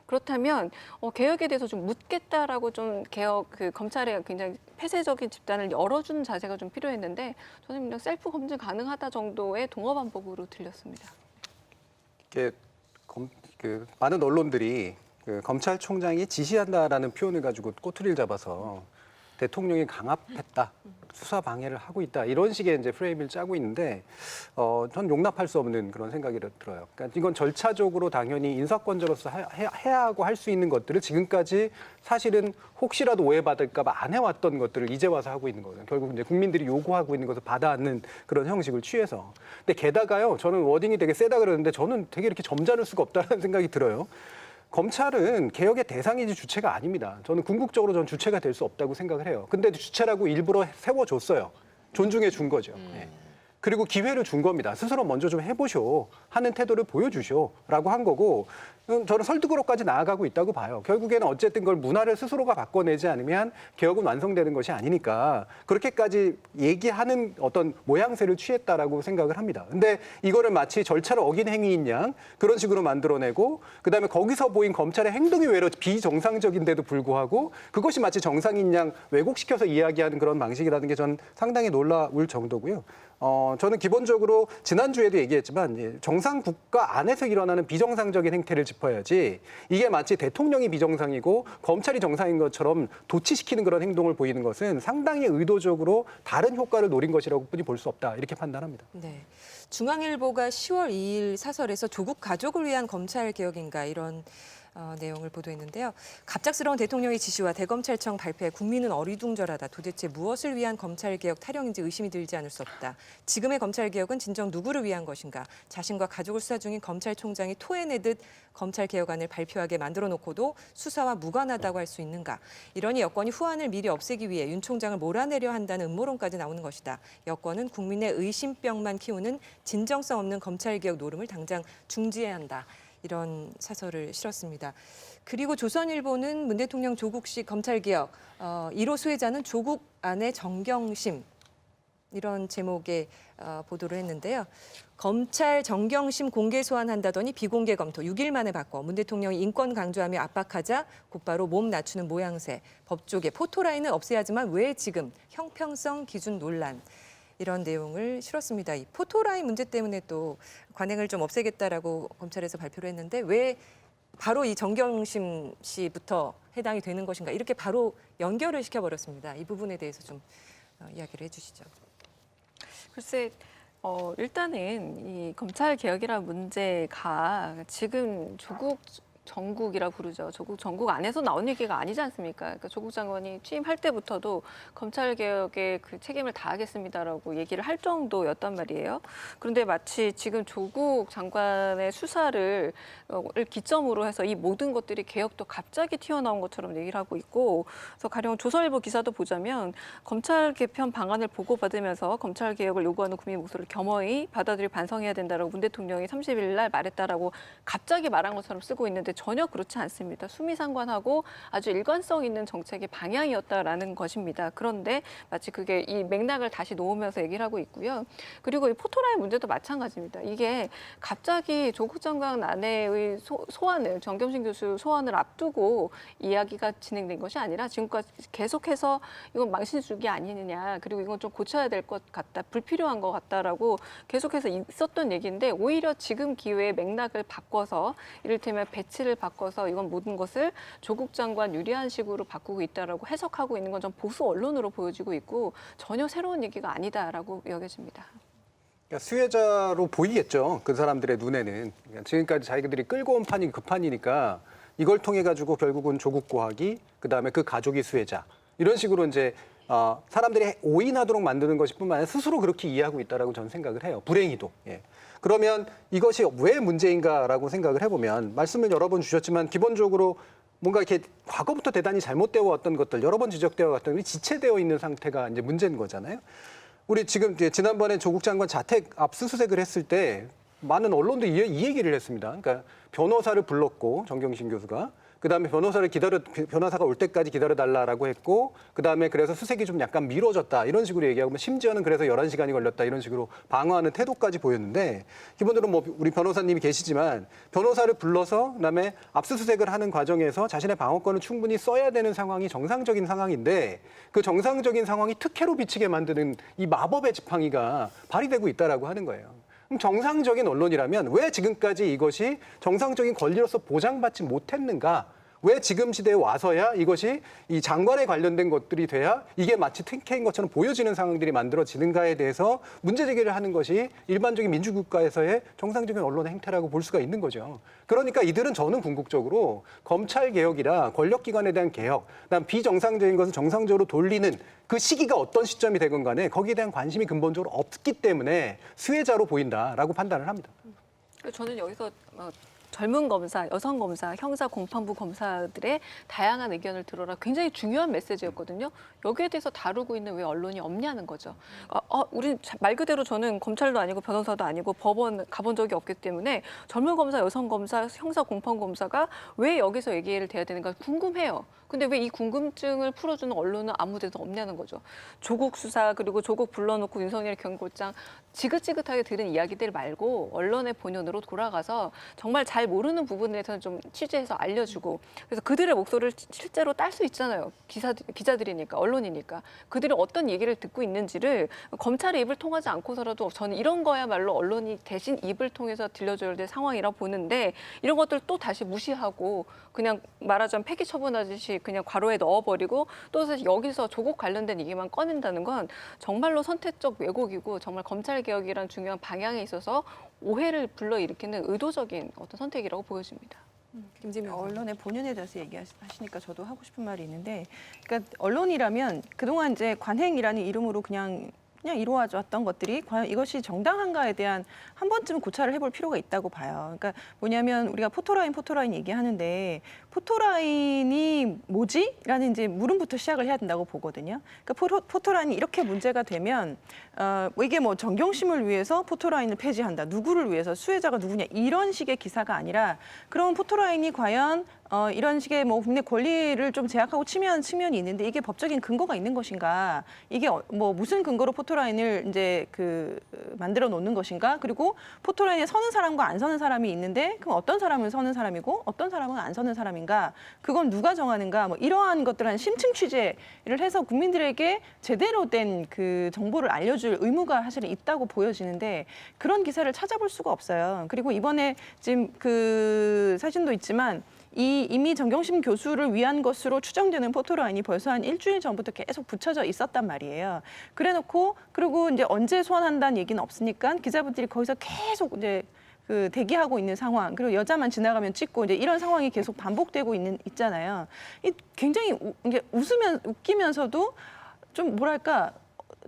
그렇다면 개혁에 대해서 좀 묻겠다라고 좀 개혁 검찰의 굉장히 폐쇄적인 집단을 열어주는 자세가 좀 필요했는데 저는 그냥 셀프 검증 가능하다 정도의 동어 반복으로 들렸습니다. 이게 많은 언론들이 검찰총장이 지시한다라는 표현을 가지고 꼬투리를 잡아서 대통령이 강압했다, 수사 방해를 하고 있다 이런 식의 이제 프레임을 짜고 있는데 전 용납할 수 없는 그런 생각이 들어요. 그러니까 이건 절차적으로 당연히 인사권자로서 해야 하고 할 수 있는 것들을 지금까지 사실은 혹시라도 오해받을까 봐 안 해왔던 것들을 이제 와서 하고 있는 거거든요. 결국 이제 국민들이 요구하고 있는 것을 받아안는 그런 형식을 취해서. 근데 게다가요, 저는 워딩이 되게 세다 그러는데 저는 되게 이렇게 점잖을 수가 없다는 생각이 들어요. 검찰은 개혁의 대상이지 주체가 아닙니다. 저는 궁극적으로 전 주체가 될 수 없다고 생각을 해요. 근데 주체라고 일부러 세워줬어요. 존중해 준 거죠. 네. 그리고 기회를 준 겁니다. 스스로 먼저 좀 해보쇼 하는 태도를 보여주쇼라고 한 거고 저는 설득으로까지 나아가고 있다고 봐요. 결국에는 어쨌든 그걸 문화를 스스로가 바꿔내지 않으면 개혁은 완성되는 것이 아니니까 그렇게까지 얘기하는 어떤 모양새를 취했다라고 생각을 합니다. 근데 이거를 마치 절차를 어긴 행위인 양 그런 식으로 만들어내고 그다음에 거기서 보인 검찰의 행동이 외로 비정상적인데도 불구하고 그것이 마치 정상인 양 왜곡시켜서 이야기하는 그런 방식이라는 게 전 상당히 놀라울 정도고요. 저는 기본적으로 지난주에도 얘기했지만 정상 국가 안에서 일어나는 비정상적인 행태를 짚어야지 이게 마치 대통령이 비정상이고 검찰이 정상인 것처럼 도치시키는 그런 행동을 보이는 것은 상당히 의도적으로 다른 효과를 노린 것이라고 뿐이 볼 수 없다 이렇게 판단합니다. 네. 중앙일보가 10월 2일 사설에서 조국 가족을 위한 검찰 개혁인가 이런 내용을 보도했는데요. 갑작스러운 대통령의 지시와 대검찰청 발표에 국민은 어리둥절하다. 도대체 무엇을 위한 검찰개혁 타령인지 의심이 들지 않을 수 없다. 지금의 검찰개혁은 진정 누구를 위한 것인가. 자신과 가족을 수사 중인 검찰총장이 토해내듯 검찰개혁안을 발표하게 만들어 놓고도 수사와 무관하다고 할 수 있는가. 이러니 여권이 후안을 미리 없애기 위해 윤 총장을 몰아내려 한다는 음모론까지 나오는 것이다. 여권은 국민의 의심병만 키우는 진정성 없는 검찰개혁 노름을 당장 중지해야 한다. 이런 사설을 실었습니다. 그리고 조선일보는 문 대통령 조국식 검찰개혁 1호 수혜자는 조국 아내 정경심 이런 제목의 보도를 했는데요. 검찰 정경심 공개 소환한다더니 비공개 검토 6일 만에 바꿔 문 대통령이 인권 강조하며 압박하자 곧바로 몸 낮추는 모양새. 법조계 포토라인은 없애야 하지만 왜 지금 형평성 기준 논란. 이런 내용을 실었습니다. 이 포토라인 문제 때문에 또 관행을 좀 없애겠다라고 검찰에서 발표를 했는데 왜 바로 이 정경심 씨부터 해당이 되는 것인가 이렇게 바로 연결을 시켜버렸습니다. 이 부분에 대해서 좀 이야기를 해주시죠. 글쎄 일단은 이 검찰 개혁이라는 문제가 지금 조국 정국이라 부르죠. 조국 정국 안에서 나온 얘기가 아니지 않습니까? 그러니까 조국 장관이 취임할 때부터도 검찰 개혁에 그 책임을 다하겠습니다라고 얘기를 할 정도였단 말이에요. 그런데 마치 지금 조국 장관의 수사를 기점으로 해서 이 모든 것들이 개혁도 갑자기 튀어나온 것처럼 얘기를 하고 있고, 그래서 가령 조선일보 기사도 보자면 검찰 개편 방안을 보고받으면서 검찰 개혁을 요구하는 국민 목소리를 겸허히 받아들이고 반성해야 된다라고 문 대통령이 30일 날 말했다라고 갑자기 말한 것처럼 쓰고 있는데 전혀 그렇지 않습니다. 수미상관하고 아주 일관성 있는 정책의 방향이었다라는 것입니다. 그런데 마치 그게 이 맥락을 다시 놓으면서 얘기를 하고 있고요. 그리고 이 포토라인 문제도 마찬가지입니다. 이게 갑자기 조국 장관 아내의 소환을, 정경심 교수 소환을 앞두고 이야기가 진행된 것이 아니라 지금까지 계속해서 이건 망신주기 아니느냐, 그리고 이건 좀 고쳐야 될 것 같다, 불필요한 것 같다라고 계속해서 있었던 얘기인데, 오히려 지금 기회에 맥락을 바꿔서 이를테면 배치를 바꿔서 이건 모든 것을 조국 장관 유리한 식으로 바꾸고 있다라고 해석하고 있는 건 좀 보수 언론으로 보여지고 있고 전혀 새로운 얘기가 아니다라고 여겨집니다. 그러니까 수혜자로 보이겠죠. 그 사람들의 눈에는. 그러니까 지금까지 자기들이 끌고 온 판이 그 판이니까 이걸 통해 가지고 결국은 조국 고하기, 그다음에 그 가족이 수혜자. 이런 식으로 이제 사람들이 오인하도록 만드는 것뿐만 아니라 스스로 그렇게 이해하고 있다라고 저는 생각을 해요. 불행히도. 예. 그러면 이것이 왜 문제인가라고 생각을 해보면, 말씀을 여러 번 주셨지만 기본적으로 뭔가 이렇게 과거부터 대단히 잘못되어 왔던 것들, 여러 번 지적되어 왔던 것이 지체되어 있는 상태가 이제 문제인 거잖아요. 우리 지금 지난번에 조국 장관 자택 압수수색을 했을 때 많은 언론도 이 얘기를 했습니다. 그러니까 변호사를 불렀고, 정경심 교수가. 그다음에 변호사가 올 때까지 기다려달라고 했고, 그다음에 그래서 수색이 좀 약간 미뤄졌다 이런 식으로 얘기하고, 심지어는 그래서 11시간이 걸렸다 이런 식으로 방어하는 태도까지 보였는데, 기본적으로 뭐 우리 변호사님이 계시지만 변호사를 불러서 그다음에 압수수색을 하는 과정에서 자신의 방어권을 충분히 써야 되는 상황이 정상적인 상황인데, 그 정상적인 상황이 특혜로 비치게 만드는 이 마법의 지팡이가 발휘되고 있다라고 하는 거예요. 그럼 정상적인 언론이라면 왜 지금까지 이것이 정상적인 권리로서 보장받지 못했는가? 왜 지금 시대에 와서야 이것이 이 장관에 관련된 것들이 돼야 이게 마치 특혜인 것처럼 보여지는 상황들이 만들어지는가에 대해서 문제 제기를 하는 것이 일반적인 민주국가에서의 정상적인 언론의 행태라고 볼 수가 있는 거죠. 그러니까 이들은, 저는 궁극적으로 검찰 개혁이라 권력기관에 대한 개혁, 그다음 비정상적인 것을 정상적으로 돌리는 그 시기가 어떤 시점이 되건 간에 거기에 대한 관심이 근본적으로 없기 때문에 수혜자로 보인다라고 판단을 합니다. 저는 여기서 젊은 검사, 여성 검사, 형사 공판부 검사들의 다양한 의견을 들어라 굉장히 중요한 메시지였거든요. 여기에 대해서 다루고 있는 왜 언론이 없냐는 거죠. 우리 말 그대로 저는 검찰도 아니고 변호사도 아니고 법원 가본 적이 없기 때문에 젊은 검사, 여성 검사, 형사 공판 검사가 왜 여기서 얘기를 돼야 되는가 궁금해요. 근데 왜 이 궁금증을 풀어주는 언론은 아무 데도 없냐는 거죠. 조국 수사, 그리고 조국 불러놓고 윤석열 경고장 지긋지긋하게 들은 이야기들 말고 언론의 본연으로 돌아가서 정말 잘 모르는 부분에 대해서는 좀 취재해서 알려주고, 그래서 그들의 목소리를 실제로 딸 수 있잖아요. 기자들이니까, 언론이니까. 그들이 어떤 얘기를 듣고 있는지를 검찰의 입을 통하지 않고서라도 저는 이런 거야말로 언론이 대신 입을 통해서 들려줘야 될 상황이라고 보는데, 이런 것들 또 다시 무시하고 그냥 말하자면 폐기 처분하듯이 그냥 괄호에 넣어버리고 또 사실 여기서 조국 관련된 얘기만 꺼낸다는 건 정말로 선택적 왜곡이고, 정말 검찰개혁이란 중요한 방향에 있어서 오해를 불러일으키는 의도적인 어떤 선택이라고 보여집니다. 언론의 본연에 대해서 얘기하시니까 저도 하고 싶은 말이 있는데, 그러니까 언론이라면 그동안 이제 관행이라는 이름으로 그냥 이루어졌던 것들이 과연 이것이 정당한가에 대한 한 번쯤 고찰을 해볼 필요가 있다고 봐요. 그러니까 뭐냐면 우리가 포토라인 얘기하는데, 포토라인이 뭐지? 라는 이제 물음부터 시작을 해야 된다고 보거든요. 그러니까 포토라인이 이렇게 문제가 되면 이게 뭐 정경심을 위해서 포토라인을 폐지한다, 누구를 위해서, 수혜자가 누구냐, 이런 식의 기사가 아니라, 그럼 포토라인이 과연 이런 식의 뭐 국내 권리를 좀 제약하고 침해하는 측면이 있는데 이게 법적인 근거가 있는 것인가? 이게 뭐 무슨 근거로 포토라인을 이제 만들어 놓는 것인가? 그리고 포토라인에 서는 사람과 안 서는 사람이 있는데, 그럼 어떤 사람은 서는 사람이고 어떤 사람은 안 서는 사람인가? 그건 누가 정하는가? 뭐 이러한 것들한 심층 취재를 해서 국민들에게 제대로 된 그 정보를 알려줄 의무가 사실은 있다고 보여지는데, 그런 기사를 찾아볼 수가 없어요. 그리고 이번에 지금 그 사진도 있지만, 이미 정경심 교수를 위한 것으로 추정되는 포토라인이 벌써 한 일주일 전부터 계속 붙여져 있었단 말이에요. 그래놓고, 그리고 이제 언제 소환한다는 얘기는 없으니까 기자분들이 거기서 계속 이제 그 대기하고 있는 상황, 그리고 여자만 지나가면 찍고 이제 이런 상황이 계속 반복되고 있잖아요. 이 굉장히 이게 웃기면서도 좀 뭐랄까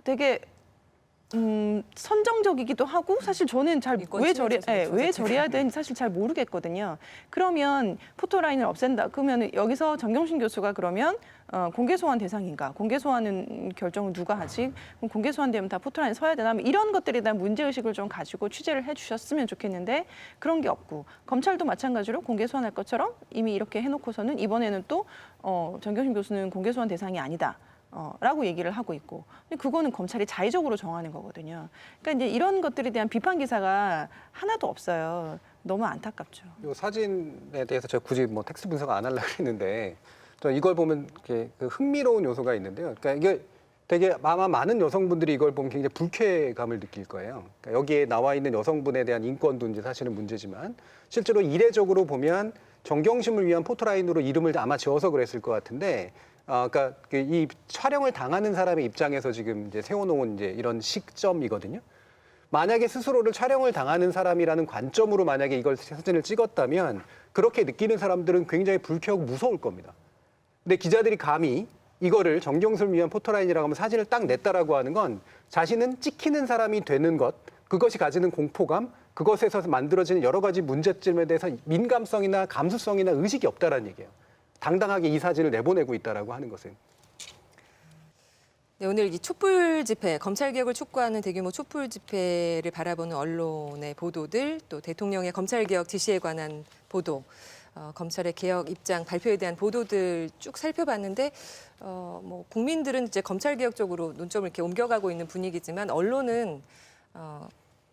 되게 선정적이기도 하고 사실 저는 잘 왜 저래야 되는지 사실 잘 모르겠거든요. 그러면 포토라인을 없앤다. 그러면 여기서 정경심 교수가 그러면 공개 소환 대상인가? 공개 소환은 결정을 누가 하지? 그럼 공개 소환되면 다 포토라인에 서야 되나? 이런 것들에 대한 문제의식을 좀 가지고 취재를 해주셨으면 좋겠는데 그런 게 없고 검찰도 마찬가지로 공개 소환할 것처럼 이미 이렇게 해놓고서는 이번에는 또 정경심 교수는 공개 소환 대상이 아니다. 라고 얘기를 하고 있고, 근데 그거는 검찰이 자의적으로 정하는 거거든요. 그러니까 이제 이런 것들에 대한 비판 기사가 하나도 없어요. 너무 안타깝죠. 이 사진에 대해서 제가 굳이 뭐 텍스트 분석 안 하려고 했는데, 저는 이걸 보면 이렇게 그 흥미로운 요소가 있는데요. 그러니까 이게 되게 아마 많은 여성분들이 이걸 보면 굉장히 불쾌감을 느낄 거예요. 그러니까 여기에 나와 있는 여성분에 대한 인권도 이제 사실은 문제지만, 실제로 이례적으로 보면 정경심을 위한 포토라인으로 이름을 아마 지어서 그랬을 것 같은데. 그러니까 이 촬영을 당하는 사람의 입장에서 지금 이제 세워놓은 이제 이런 시점이거든요. 만약에 스스로를 촬영을 당하는 사람이라는 관점으로 만약에 이걸 사진을 찍었다면 그렇게 느끼는 사람들은 굉장히 불쾌하고 무서울 겁니다. 근데 기자들이 감히 이거를 정경심을 위한 포토라인이라고 하면 사진을 딱 냈다라고 하는 건 자신은 찍히는 사람이 되는 것, 그것이 가지는 공포감, 그것에서 만들어지는 여러 가지 문제점에 대해서 민감성이나 감수성이나 의식이 없다라는 얘기예요. 당당하게 이 사진을 내보내고 있다라고 하는 것은. 네, 오늘 이 촛불 집회, 검찰 개혁을 촉구하는 대규모 촛불 집회를 바라보는 언론의 보도들, 또 대통령의 검찰 개혁 지시에 관한 보도, 검찰의 개혁 입장 발표에 대한 보도들 쭉 살펴봤는데, 뭐 국민들은 이제 검찰 개혁 쪽으로 논점을 이렇게 옮겨가고 있는 분위기지만 언론은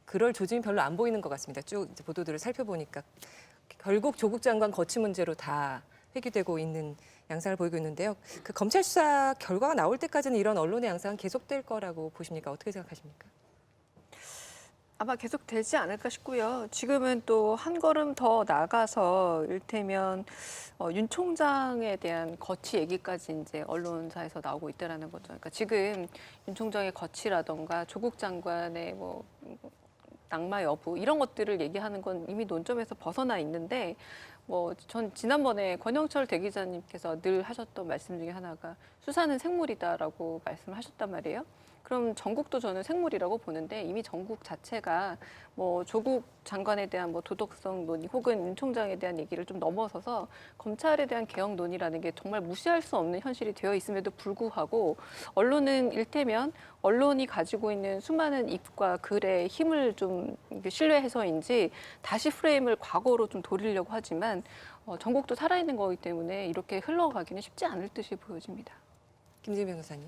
그럴 조짐이 별로 안 보이는 것 같습니다. 쭉 이제 보도들을 살펴보니까 결국 조국 장관 거취 문제로 다 회귀되고 있는 양상을 보이고 있는데요. 그 검찰 수사 결과가 나올 때까지는 이런 언론의 양상은 계속될 거라고 보십니까? 어떻게 생각하십니까? 아마 계속 되지 않을까 싶고요. 지금은 또 한 걸음 더 나가서 이를테면 윤 총장에 대한 거취 얘기까지 이제 언론사에서 나오고 있다라는 거죠. 그러니까 지금 윤 총장의 거취라던가 조국 장관의 뭐 낙마 여부 이런 것들을 얘기하는 건 이미 논점에서 벗어나 있는데 뭐 전 지난번에 권영철 대기자님께서 늘 하셨던 말씀 중에 하나가 수사는 생물이다라고 말씀하셨단 말이에요. 그럼 전국도 저는 생물이라고 보는데 이미 전국 자체가 뭐 조국 장관에 대한 뭐 도덕성 논의 혹은 윤 총장에 대한 얘기를 좀 넘어서서 검찰에 대한 개혁 논의라는 게 정말 무시할 수 없는 현실이 되어 있음에도 불구하고 언론은 일테면 언론이 가지고 있는 수많은 입과 글의 힘을 좀 신뢰해서인지 다시 프레임을 과거로 좀 돌리려고 하지만 전국도 살아있는 거기 때문에 이렇게 흘러가기는 쉽지 않을 듯이 보여집니다. 김재민 변호사님.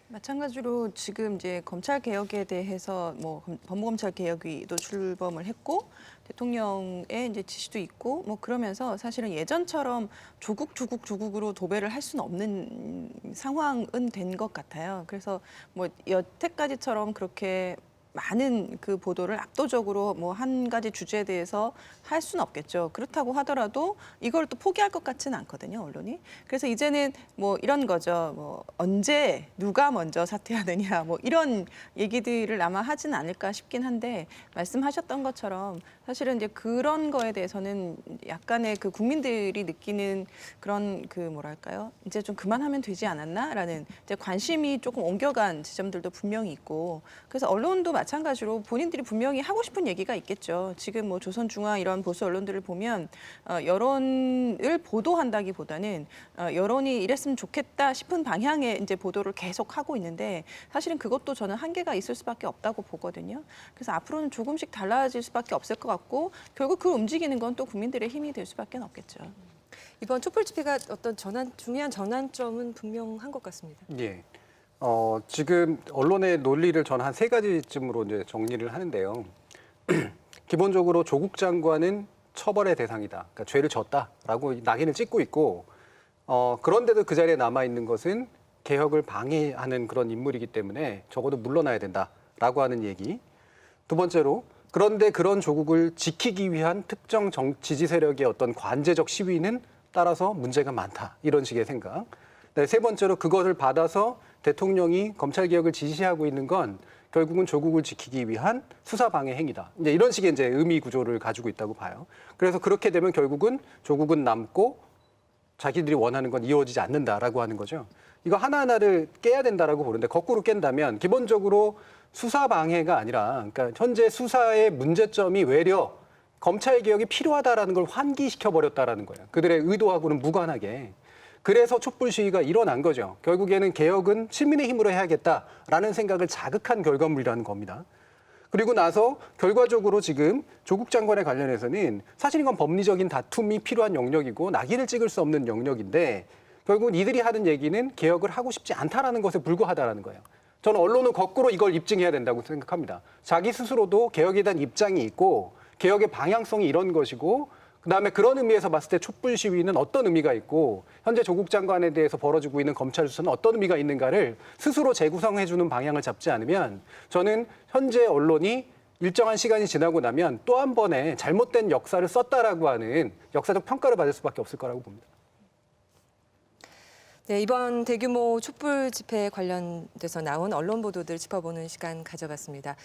마찬가지로 지금 이제 검찰 개혁에 대해서 뭐 법무검찰 개혁위도 출범을 했고 대통령의 이제 지시도 있고 뭐 그러면서 사실은 예전처럼 조국으로 도배를 할 수는 없는 상황은 된 것 같아요. 그래서 뭐 여태까지처럼 그렇게 많은 그 보도를 압도적으로 뭐 한 가지 주제에 대해서 할 수는 없겠죠. 그렇다고 하더라도 이걸 또 포기할 것 같지는 않거든요, 언론이. 그래서 이제는 뭐 이런 거죠. 뭐 언제 누가 먼저 사퇴하느냐 뭐 이런 얘기들을 아마 하진 않을까 싶긴 한데 말씀하셨던 것처럼 사실은 이제 그런 거에 대해서는 약간의 그 국민들이 느끼는 그런 그 뭐랄까요? 이제 좀 그만하면 되지 않았나라는 이제 관심이 조금 옮겨간 지점들도 분명히 있고 그래서 언론도 마찬가지로 본인들이 분명히 하고 싶은 얘기가 있겠죠. 지금 뭐 조선중앙 이런 보수 언론들을 보면 여론을 보도한다기보다는 여론이 이랬으면 좋겠다 싶은 방향의 이제 보도를 계속 하고 있는데 사실은 그것도 저는 한계가 있을 수밖에 없다고 보거든요. 그래서 앞으로는 조금씩 달라질 수밖에 없을 것 같고 결국 그 움직이는 건 또 국민들의 힘이 될 수밖에 없겠죠. 이번 촛불 집회가 어떤 중요한 전환점은 분명한 것 같습니다. 예. 지금 언론의 논리를 저는 한 3가지쯤으로 이제 정리를 하는데요. 기본적으로 조국 장관은 처벌의 대상이다. 그러니까 죄를 졌다라고 낙인을 찍고 있고 그런데도 그 자리에 남아 있는 것은 개혁을 방해하는 그런 인물이기 때문에 적어도 물러나야 된다라고 하는 얘기. 두 번째로 그런데 그런 조국을 지키기 위한 특정 지지 세력의 어떤 관제적 시위는 따라서 문제가 많다. 이런 식의 생각. 네, 세 번째로 그것을 받아서 대통령이 검찰개혁을 지시하고 있는 건 결국은 조국을 지키기 위한 수사 방해 행위다. 이제 이런 식의 이제 의미 구조를 가지고 있다고 봐요. 그래서 그렇게 되면 결국은 조국은 남고 자기들이 원하는 건 이루어지지 않는다라고 하는 거죠. 이거 하나하나를 깨야 된다라고 보는데 거꾸로 깬다면 기본적으로 수사 방해가 아니라 그러니까 현재 수사의 문제점이 외려 검찰 개혁이 필요하다라는 걸 환기시켜 버렸다라는 거예요. 그들의 의도하고는 무관하게. 그래서 촛불 시위가 일어난 거죠. 결국에는 개혁은 시민의 힘으로 해야겠다라는 생각을 자극한 결과물이라는 겁니다. 그리고 나서 결과적으로 지금 조국 장관에 관련해서는 사실 이건 법리적인 다툼이 필요한 영역이고 낙인을 찍을 수 없는 영역인데 결국은 이들이 하는 얘기는 개혁을 하고 싶지 않다라는 것에 불과하다라는 거예요. 저는 언론은 거꾸로 이걸 입증해야 된다고 생각합니다. 자기 스스로도 개혁에 대한 입장이 있고 개혁의 방향성이 이런 것이고 그다음에 그런 의미에서 봤을 때 촛불 시위는 어떤 의미가 있고 현재 조국 장관에 대해서 벌어지고 있는 검찰 수사는 어떤 의미가 있는가를 스스로 재구성해주는 방향을 잡지 않으면 저는 현재 언론이 일정한 시간이 지나고 나면 또 한 번의 잘못된 역사를 썼다라고 하는 역사적 평가를 받을 수밖에 없을 거라고 봅니다. 네, 이번 대규모 촛불 집회 관련돼서 나온 언론 보도들 짚어보는 시간 가져봤습니다.